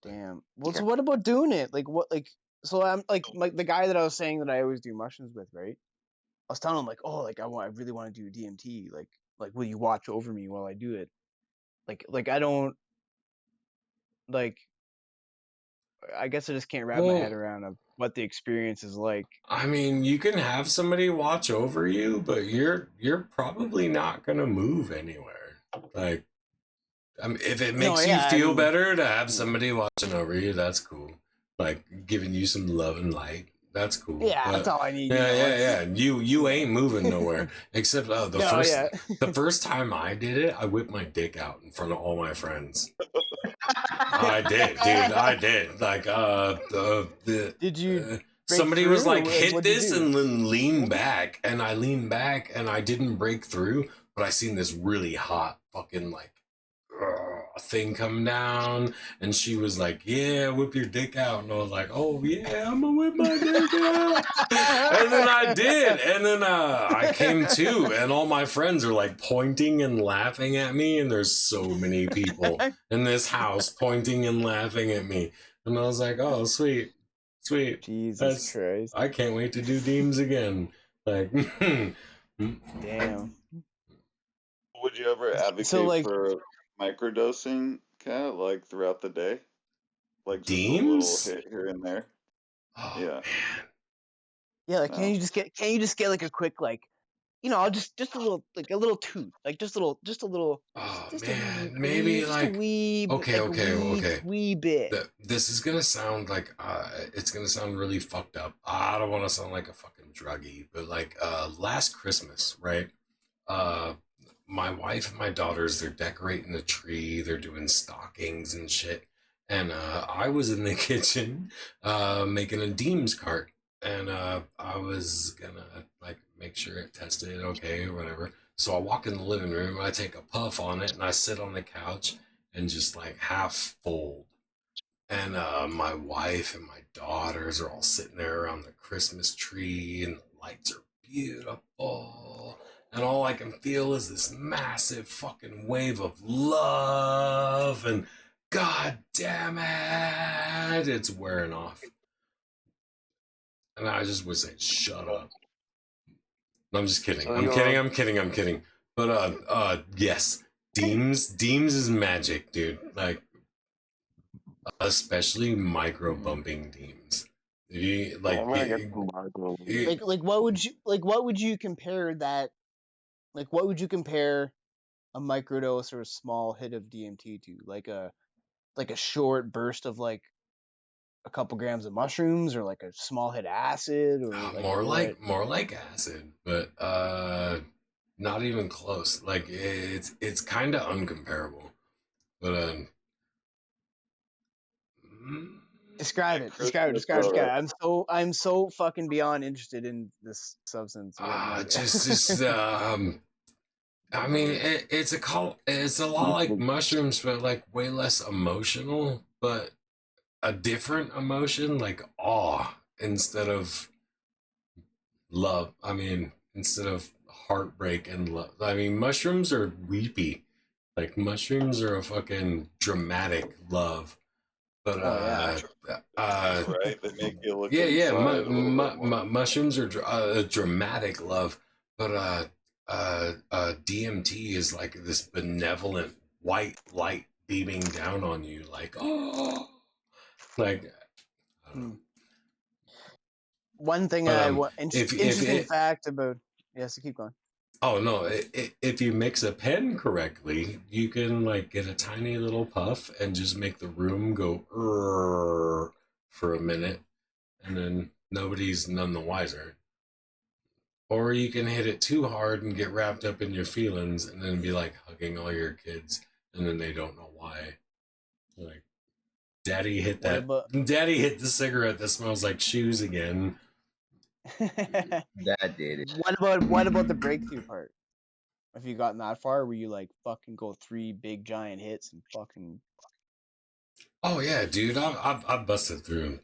Damn. Well, so what about doing it? Like what? Like so I'm like the guy that I was saying that I always do mushrooms with, right? I was telling him like, oh, like I really want to do DMT. Like will you watch over me while I do it? Like I don't like. I guess I just can't wrap my head Well, around of what the experience is like. I mean, you can have somebody watch over you, but you're probably not gonna move anywhere. Like, I mean, if it No, makes you yeah, I feel mean, better to have yeah, somebody watching over you, that's cool. Like giving you some love and light, that's cool. yeah, that's But all I need. yeah, yeah, It's yeah. You yeah. ain't moving nowhere. Except No, yeah. the first time I did it, I whipped my dick out in front of all my friends. I did, dude. I did. Like, Did you break somebody was through, or like, like "Hit what'd you this," do? and then lean back, and I leaned back, and I didn't break through, but I seen this really hot fucking like thing come down, and she was like, "Yeah, whip your dick out," and I was like, "Oh yeah, I'm gonna whip my dick out," and then I did, and then I came to, and all my friends are like pointing and laughing at me, and there's so many people in this house pointing and laughing at me, and I was like, "Oh, sweet, sweet, Jesus that's Christ. I can't wait to do Deems again." Like, Damn. Would you ever So advocate like, for microdosing, Kat, like throughout the day? Like just a little Deems? hit here and there? Oh Yeah. man. yeah, like No. can you just get like a quick like, I'll just a little like a little toot, like Oh just a wee, man, maybe just a like wee, okay, like a okay, okay. wee bit. This is gonna sound like it's gonna sound really fucked up. I don't want to sound like a fucking druggie, but like last Christmas, right? Uh, my wife and my daughters, they're decorating the tree, they're doing stockings and shit, and I was in the kitchen making a Deems cart, and I was gonna like make sure it tested okay or whatever. So I walk in the living room, I take a puff on it, and I sit on the couch and just like half fold. And my wife and my daughters are all sitting there around the Christmas tree, and the lights are beautiful. And all I can feel is this massive fucking wave of love, and god damn it, it's wearing off. And I just would say, shut up. No, I'm just kidding. So I'm kidding. you're I'm kidding. I'm kidding. But yes, Deems is magic, dude. Like especially micro bumping Deems. You I'm like gonna get some Marco. Like what would you compare that, like what would you compare a microdose or a small hit of DMT to? Like a short burst of like a couple grams of mushrooms, or like a small hit of acid, or like what? more like acid, but not even close. Like it's kind of uncomparable. But mm, Describe At it. Describe it. Christmas, Describe it. Describe it. I'm so fucking beyond interested in this substance. You have no idea. just I mean it's a lot like mushrooms, but like way less emotional, but a different emotion, like awe instead of love. I mean, instead of heartbreak and love. I mean, mushrooms are weepy. Like mushrooms are a fucking dramatic love. But Oh yeah. right? They make you look yeah, yeah. inside a little bit more. Mushrooms are a dramatic love, but DMT is like this benevolent white light beaming down on you, like oh, like I don't know. One thing But I want if interesting it fact about. Yes, keep going. oh no, if you mix a pen correctly, you can like get a tiny little puff and just make the room go for a minute, and then nobody's none the wiser. Or you can hit it too hard and get wrapped up in your feelings and then be like hugging all your kids and then they don't know why. Like, Daddy hit What that. about Daddy hit the cigarette that smells like shoes again. That did it. what about the breakthrough part? Have you gotten that far where you like fucking go 3 big giant hits and fucking Oh yeah, dude, I've busted through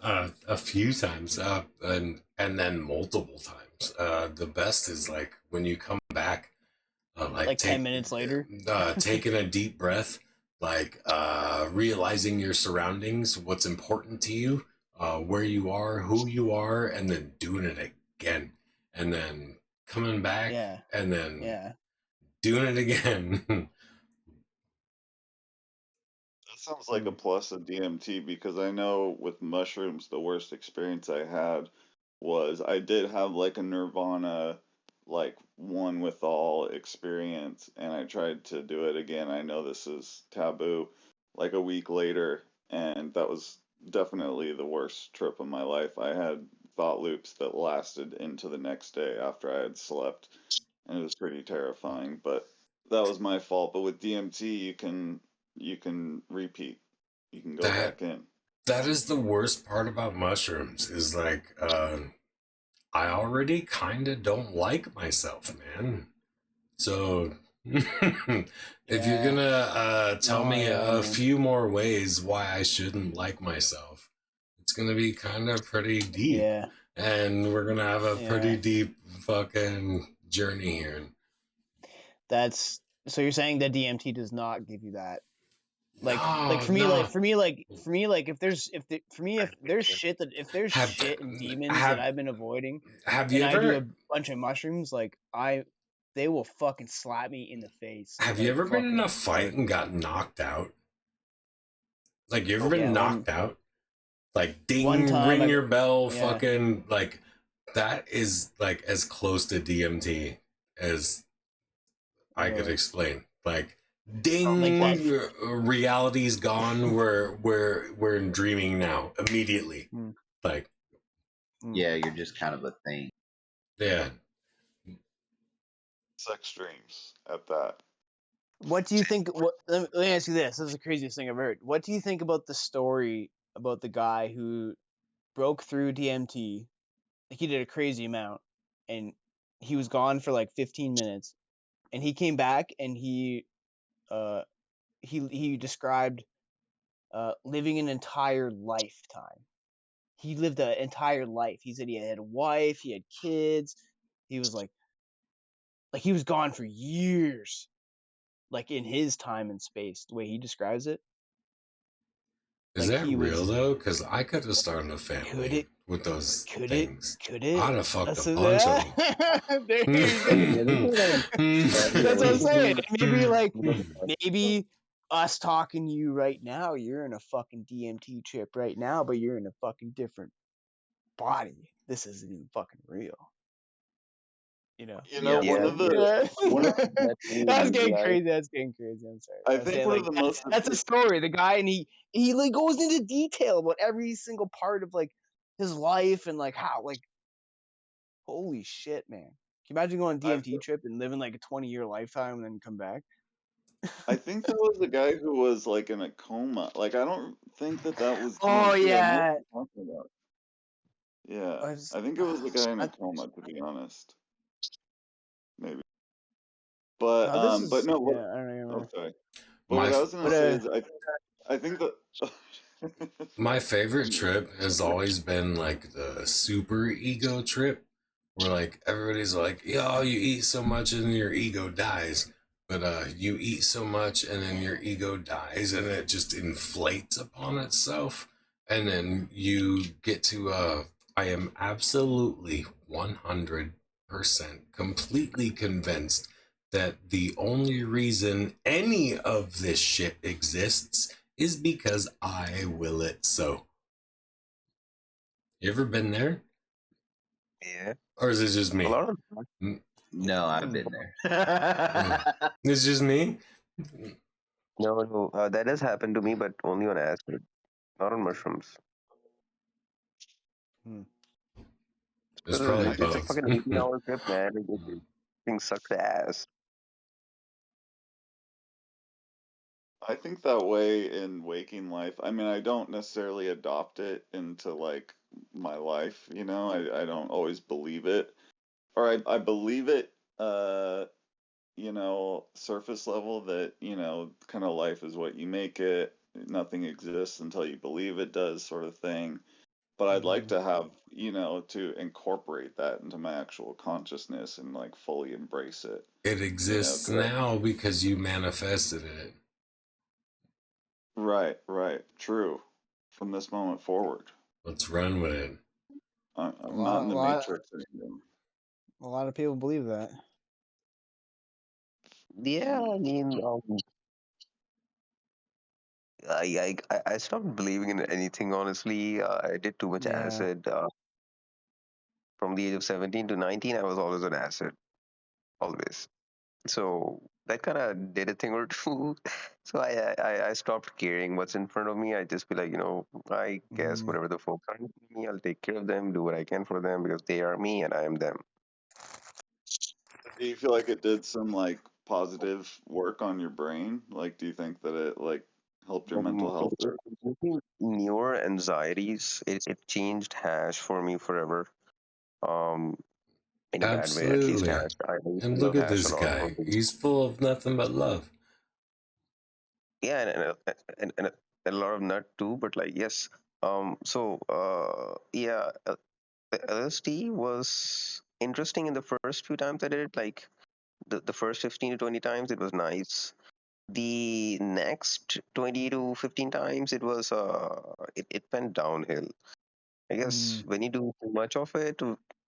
a few times, and then multiple times. The best is like when you come back, like 10 minutes later? taking a deep breath, like realizing your surroundings, what's important to you, where you are, who you are, and then doing it again, and then coming back, Yeah. and then Yeah. doing it again. That sounds like a plus of DMT because I know with mushrooms, the worst experience I had was I did have like a Nirvana, like one with all experience, and I tried to do it again. I know this is taboo, like a week later, and that was definitely the worst trip of my life. I had thought loops that lasted into the next day after I had slept, and it was pretty terrifying, but that was my fault. But with DMT, you can repeat. You can go that back in. that is the worst part about mushrooms is like I already kind of don't like myself, man. So if you're Yeah. gonna tell No, me yeah, a man. few more ways why I shouldn't like myself, it's gonna be kind of pretty deep, Yeah. and we're gonna have a pretty Yeah. deep fucking journey here. That's so you're saying that DMT does not give you that. Like No, for me no. if there's shit Have and demons that have I've been avoiding have you and I do a ever bunch of mushrooms, like they will fucking slap me in the face. have you Like ever been in fucking a fight hard. and got knocked out? Like, you ever Oh, been Yeah, knocked out? Like, one ding, time ring I your bell, yeah. fucking, like, that is, like, as close to DMT as I could Really. explain. Like, Like that. ding, reality's gone, we're in dreaming now, immediately. Hmm. Like, Yeah, you're just kind of a thing. yeah. sex dreams at that. What do you think? Let me ask you this. This is the craziest thing I've heard. What do you think about the story about the guy who broke through DMT? Like he did a crazy amount, and he was gone for like 15 minutes, and he came back and uh he described living an entire lifetime. He lived an entire life. He said he had a wife, he had kids. He was like he was gone for years, like in his time and space, the way he describes it. Is Like that he real, was though? Because I could have started a could family it with those could it things. could it I'd have fucked a so bunch of them. there you go. Yeah, this is like That's what I'm saying. Maybe yeah. maybe us talking to you right now, you're in a fucking DMT trip right now, but you're in a fucking different body. This isn't even fucking real. You know. You know, Yeah, one Yeah, of the Yeah. one of that's That's really getting like crazy. That's getting crazy. I'm sorry. I I was think saying one of the most that's a story. The guy and he like goes into detail about every single part of like his life and like how like holy shit, man. Can you imagine going on a I DMT trip and living like a 20-year lifetime and then come back? I think there was a guy who was like in a coma. Like I don't think that was Oh DMT. I might yeah. be talking about. Yeah, I just, I think it was a guy in a I, coma, to be honest. Maybe. no, this But is no, yeah. what? I don't even Oh, remember. sorry. But My what I was gonna But say is I think that. My favorite Anyway, trip has always been like the super ego trip, where like everybody's like, "Yo, you eat so much and your ego dies," but you eat so much and then your ego dies and it just inflates upon itself, and then you get to I am absolutely 100% completely convinced that the only reason any of this shit exists is because I will it so. You ever been there? Yeah. Or is it just A me? lot of No, I've it's been there. It's just me? no, that has happened to me, but only on acid, not on mushrooms. hmm. It's probably It's a both. fucking 18-hour trip, man. Things suck ass. I think that way in waking life. I mean, I don't necessarily adopt it into like my life, you know. I don't always believe it. Or I believe it you know, surface level that, you know, kind of life is what you make it. Nothing exists until you believe it does, sort of thing. But I'd like to have, you know, to incorporate that into my actual consciousness and like fully embrace it, It you know, exists 'cause now because you manifested it. right, right, true. From this moment forward, Let's run with it. I'm not in the matrix anymore. A lot of people believe that. Yeah, I mean, I stopped believing in anything, honestly. I did too much Yeah. acid. From the age of 17 to 19, I was always on acid, always. So that kind of did a thing or two. So I stopped caring what's in front of me. I just be like, I guess Mm. whatever the folks are in me, I'll take care of them, do what I can for them because they are me and I am them. Do you feel like it did some like positive work on your brain? Like, do you think that it like helped your mental health or? Newer anxieties, it changed hash for me forever. Um, in a bad way, at least Absolutely. hash. I used to And look love at hash a this lot. guy. He's full of nothing but love. Yeah, and a lot of nut too, but like yes. Yeah, the LSD was interesting in the first few times I did it. Like the first 15 to 20 times, it was nice. The next 20 to 15 times, it went downhill. I guess Mm. when you do too much of it,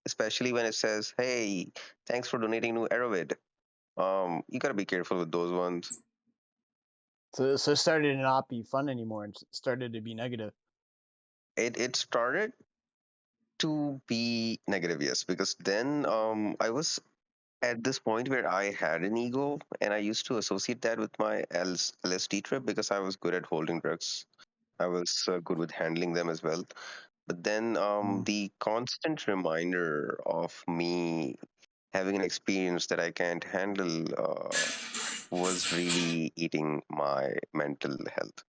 especially when it says, "Hey, thanks for donating to Aerovid," you gotta be careful with those ones. So it started to not be fun anymore and started to be negative. It started to be negative, yes, because then I was at this point where I had an ego, and I used to associate that with my LSD trip because I was good at holding drugs. I was good with handling them as well. But then the constant reminder of me having an experience that I can't handle was really eating my mental health.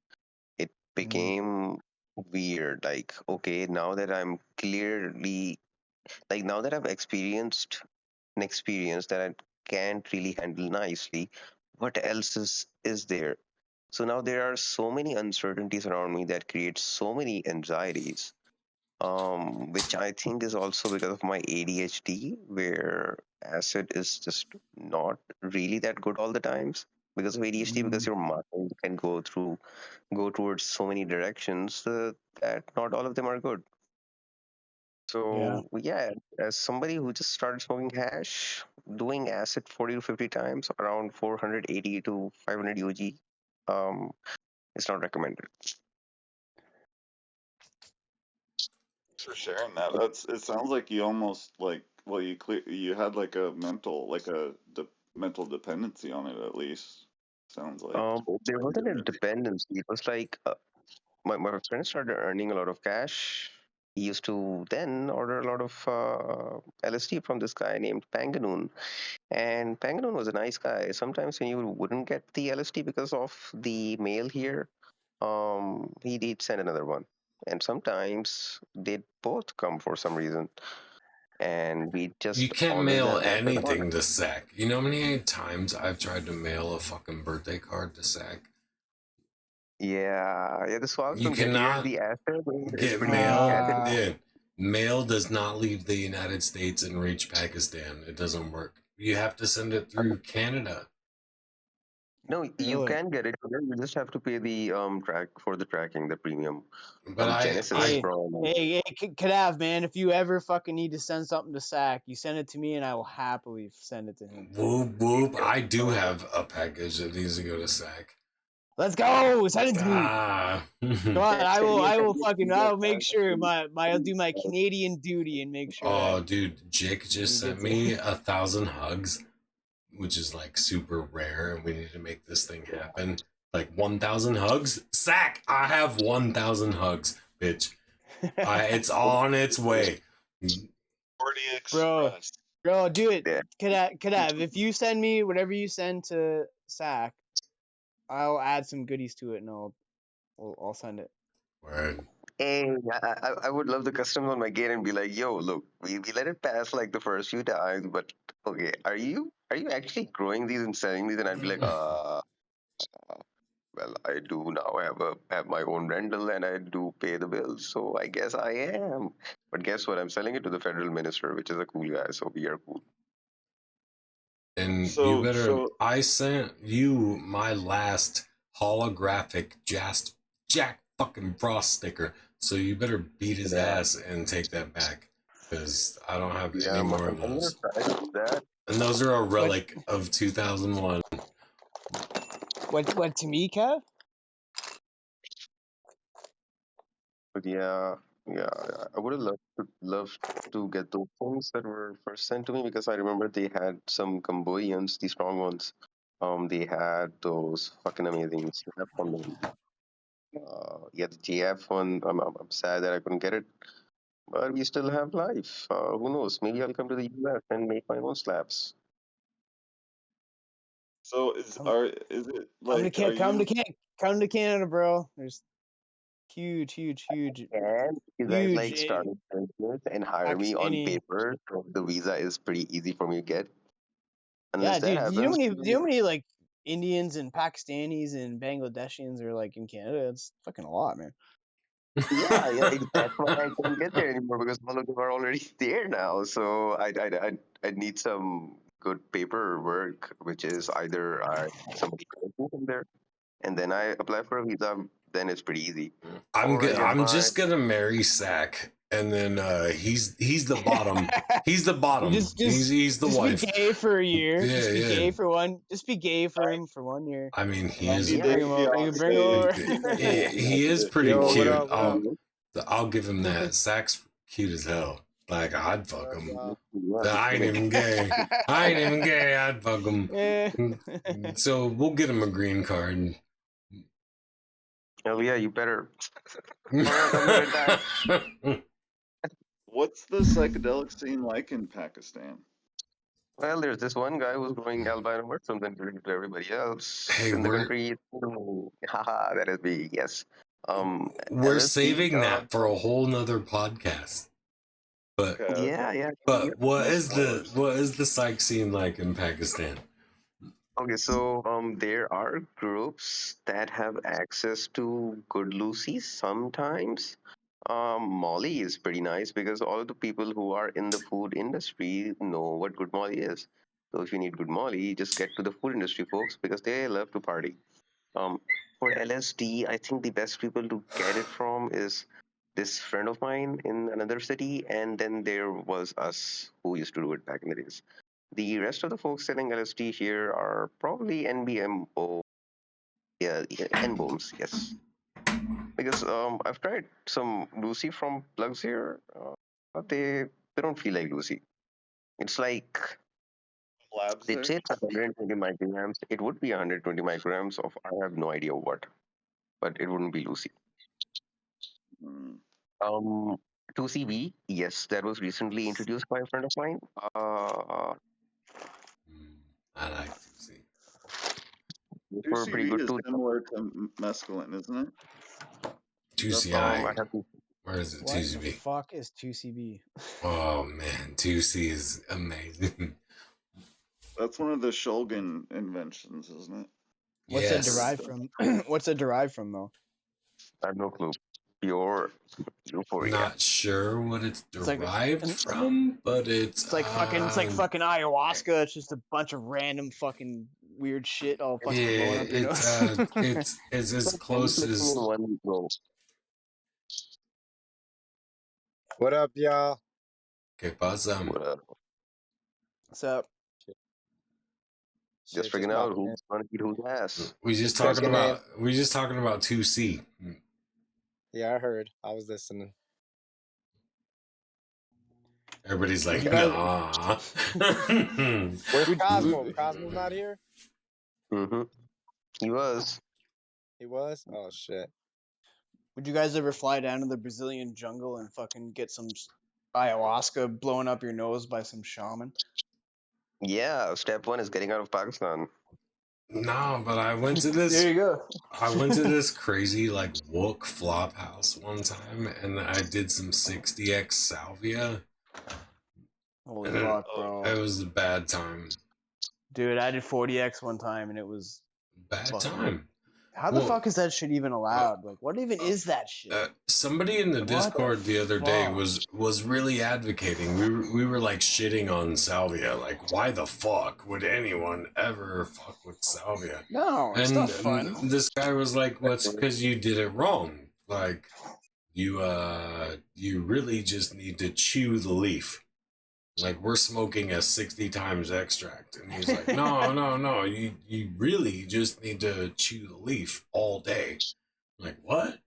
It became weird. Like, okay, now that I'm clearly, like, now that I've experienced an experience that I can't really handle nicely, what else is there? So now there are so many uncertainties around me that create so many anxieties, which I think is also because of my ADHD, where acid is just not really that good all the times because of ADHD, because your mind can go towards so many directions that not all of them are good. Yeah. So yeah, as somebody who just started smoking hash, doing acid 40 to 50 times, around 480 to 500 UG, it's not recommended. For sharing that. That's. It sounds like you almost like. Well, you had like a mental dependency on it at least. Sounds like. There wasn't a dependency. It was like my friend started earning a lot of cash. He used to then order a lot of LSD from this guy named Panganoon. And Panganoon was a nice guy. Sometimes when you wouldn't get the LSD because of the mail here, he'd send another one. And sometimes they'd both come for some reason. And we You just can't honor mail them one by one. anything to SAC. You know how many times I've tried to mail a fucking birthday card to SAC? Yeah, the swags You don't get here. cannot The acid is get pretty mail. handy. Yeah, mail does not leave the United States and reach Pakistan. It doesn't work. You have to send it through Canada. No, you Really? can get it here. You just have to pay the tracking, the premium But from I, Genesis. I, Hey, hey, Kadav, man, if you ever fucking need to send something to Sack, you send it to me and I will happily send it to him. whoop whoop. I do have a package that needs to go to SAC. Let's go! Send it to me! Ah. Come on, I will make sure I'll do my Yeah. Canadian duty and make sure that Oh, dude, Jake just he sent gets me it. 1,000 hugs, which is like super rare, and we need to make this thing happen. Like 1,000 hugs, Sack. I have 1,000 hugs, bitch. It's on its way. Bro, do it. Yeah. Kadav, if you send me whatever you send to Sack, I'll add some goodies to it and I'll send it. Word. Hey, I would love the customs on my gate and be like, yo, look, we let it pass like the first few times, but okay, are you actually growing these and selling these? And I'd be like, well, I do now have my own rental and I do pay the bills, so I guess I am. But guess what? I'm selling it to the federal minister, which is a cool guy, so we are cool. And you So, better. so I sent you my last holographic Jack fucking Frost sticker, so you better beat his Yeah, ass and take that back, because I don't have yeah, any more of I'm gonna those. try to do that. And those are a What relic of 2001. what to me, Kev? But yeah, I would have loved to get those things that were first sent to me because I remember they had some Gamboians, the strong ones. They had those fucking amazing snap on them. Yeah, the GF one. I'm sad that I couldn't get it, but we still have life. Who knows? Maybe I'll come to the US and make my own slabs. so Come, is it come to like, are you? Come to Canada, bro. There's huge And you guys huge like start a business and hire me on Pakistani. paper, so the visa is pretty easy for me to get. Yeah, Unless that dude. happens, Do you know how many like Indians and Pakistanis and Bangladeshians are like in Canada? It's fucking a lot, man. yeah, that's why I can't get there anymore because all of them are already there now. So I need some good paperwork, which is either somebody calls me from there, and then I apply for a visa. Then it's pretty easy. Or I get I'm my just gonna marry Sack, and then he's the bottom. He's the You bottom. He's the just be wife. gay for a year. Yeah, Just be yeah. gay for one. Just be gay for him for 1 year, I mean, and he then is. you yeah, bring him over. You bring him Beyonce. over. He is pretty Yo, what cute. up? What up? I'll give him that. Sack's cute as hell. Like I'd What fuck up, him. y'all? I ain't even gay. I ain't even gay. I'd fuck him. Yeah. So we'll get him a green card. oh yeah, you better, or else I'm gonna die. What's the psychedelic scene like in Pakistan? Well, there's this one guy who's growing albino mushrooms and giving it to everybody else Hey, in the country. Haha, that is me. Yes. we're LSD. saving that for a whole nother podcast. But Okay, Yeah. what no is spoilers. the psych scene like in Pakistan? Okay, so there are groups that have access to good Lucy sometimes. Molly is pretty nice because all of the people who are in the food industry know what good Molly is. So if you need good Molly, just get to the food industry folks because they love to party. Um, for LSD, I think the best people to get it from is this friend of mine in another city, and then there was us who used to do it back in the days. The rest of the folks selling LSD here are probably NBMO, yeah, NBOMs, yes. Because I've tried some Lucy from plugs here, but they don't feel like Lucy. It's like Labs they there? say it's 120 micrograms. It would be 120 micrograms of I have no idea what, but it wouldn't be Lucy. Mm. Um, 2CB, yes, that was recently introduced by a friend of mine. I like to see. For pretty 2CB good is too. similar to mescaline, isn't it? Is that I 2CI. have to. Where is it? What the 2CB. fuck is 2CB? Oh man, 2C is amazing. That's one of the Shulgin inventions, isn't it? What's that Yes. derived from? What's that derived from though? I have no clue. Pure euphoria. Not sure what it's It's like derived from, but it's it's like fucking ayahuasca. It's just a bunch of random fucking weird shit all yeah, fucking blowing up your nose. it's as Only close clicking in as one go. What up, y'all? que pasa. What up? So Just Shit, just figuring out popping in. who's gonna eat whose ass. We just It's that talking Checking simple. in. about 2C. Yeah, I heard. I was listening. Everybody's would you like, guys? nah. Where's Cosmo? Would, Cosmo's not here? Mm-hmm. He was. He was? Oh, shit. would you guys ever fly down to the Brazilian jungle and fucking get some ayahuasca blowing up your nose by some shaman. Yeah, step one is getting out of Pakistan. No, but I went to this. There you go. I went to this crazy like wook flop house one time, and I did some 60x salvia. Holy And fuck, bro. it was a bad time. Dude, I did 40x one time, and it was Bad fucking... time. How the fuck is that shit even allowed? Like, what even is that shit? Somebody in the Discord the other day was really advocating. We were like shitting on salvia. Like, why the fuck would anyone ever fuck with salvia? No, it's not fun. And this guy was like, "Well, it's because you did it wrong. Like, you really just need to chew the leaf. Like, we're smoking a 60 times extract." And he's like, no, you really just need to chew the leaf all day. I'm like, what?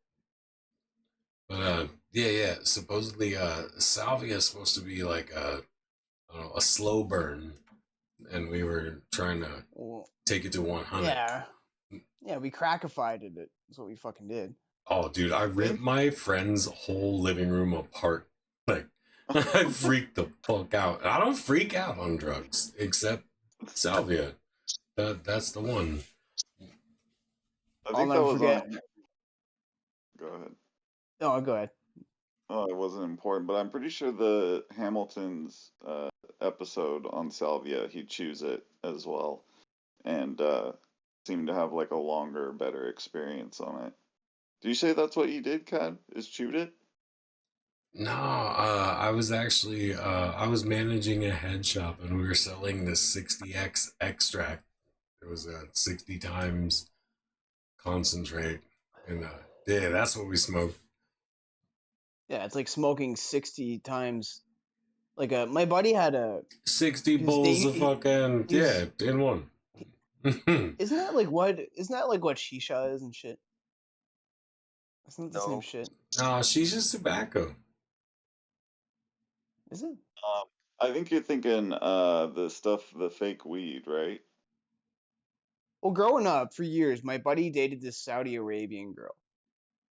But yeah, supposedly salvia is supposed to be like a slow burn, and we were trying to take it to 100. Yeah, we crackified it. That's what we fucking did. Oh, dude, I ripped my friend's whole living room apart. Like, I freaked the fuck out. I don't freak out on drugs, except salvia. That's the one. I think that was on... Go ahead. No, go ahead. Oh, it wasn't important, but I'm pretty sure the Hamilton's episode on salvia, he chews it as well, and seemed to have like a longer, better experience on it. Do you say that's what you did, Cad? Is chewed it? No, I was actually I was managing a head shop, and we were selling this 60x extract. It was a 60 times concentrate, and yeah, that's what we smoked. Yeah, it's like smoking 60 times. Like my buddy had a 60 bowls of fucking in one. Isn't that like what shisha is and shit? Isn't that the same shit? No, shisha's tobacco. Is it? I think you're thinking the fake weed, right? Well, growing up for years, my buddy dated this Saudi Arabian girl,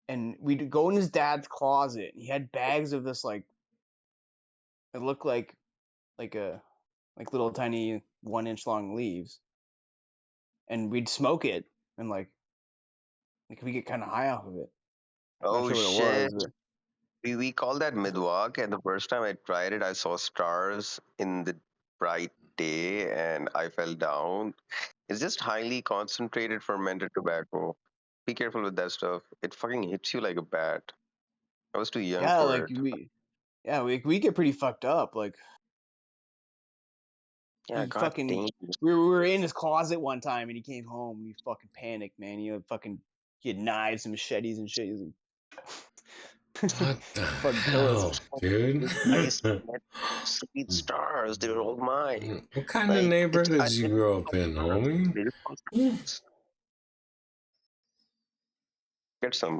and we'd go in his dad's closet, and he had bags of this like, it looked like little tiny 1-inch long leaves, and we'd smoke it, and like we get kind of high off of it. Oh, not sure what shit. it was. We call that midwalk, and the first time I tried it, I saw stars in the bright day, and I fell down. It's just highly concentrated fermented tobacco. Be careful with that stuff. It fucking hits you like a bat. I was too young Yeah, for like it. we get pretty fucked up. Like, Yeah, he god fucking damn. we were in his closet one time, and he came home, and he fucking panicked, man. He had knives and machetes and shit. He was like, what the fucking hell, dude? I sweet stars, they were all mine. What kind of neighborhood did you grow up in, homie? Get some.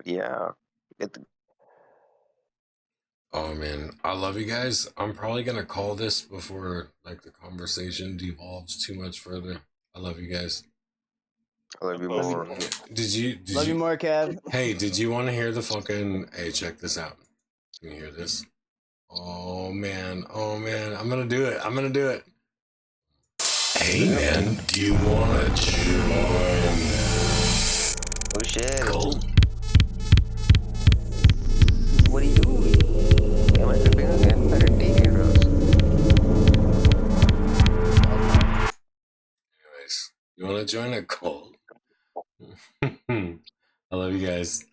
Yeah. Oh man, I love you guys. I'm probably gonna call this before like the conversation devolves too much further. I love you guys. I love you more. Did you love you more, Kev? Hey, did you want to hear the fucking? Hey, check this out. Can you hear this? Oh man, I'm gonna do it. Hey man, do you wanna join? Oh shit. Cool. What are you doing? Am I tripping again? I didn't take your drugs. Anyways, you wanna join a cult? I love you guys.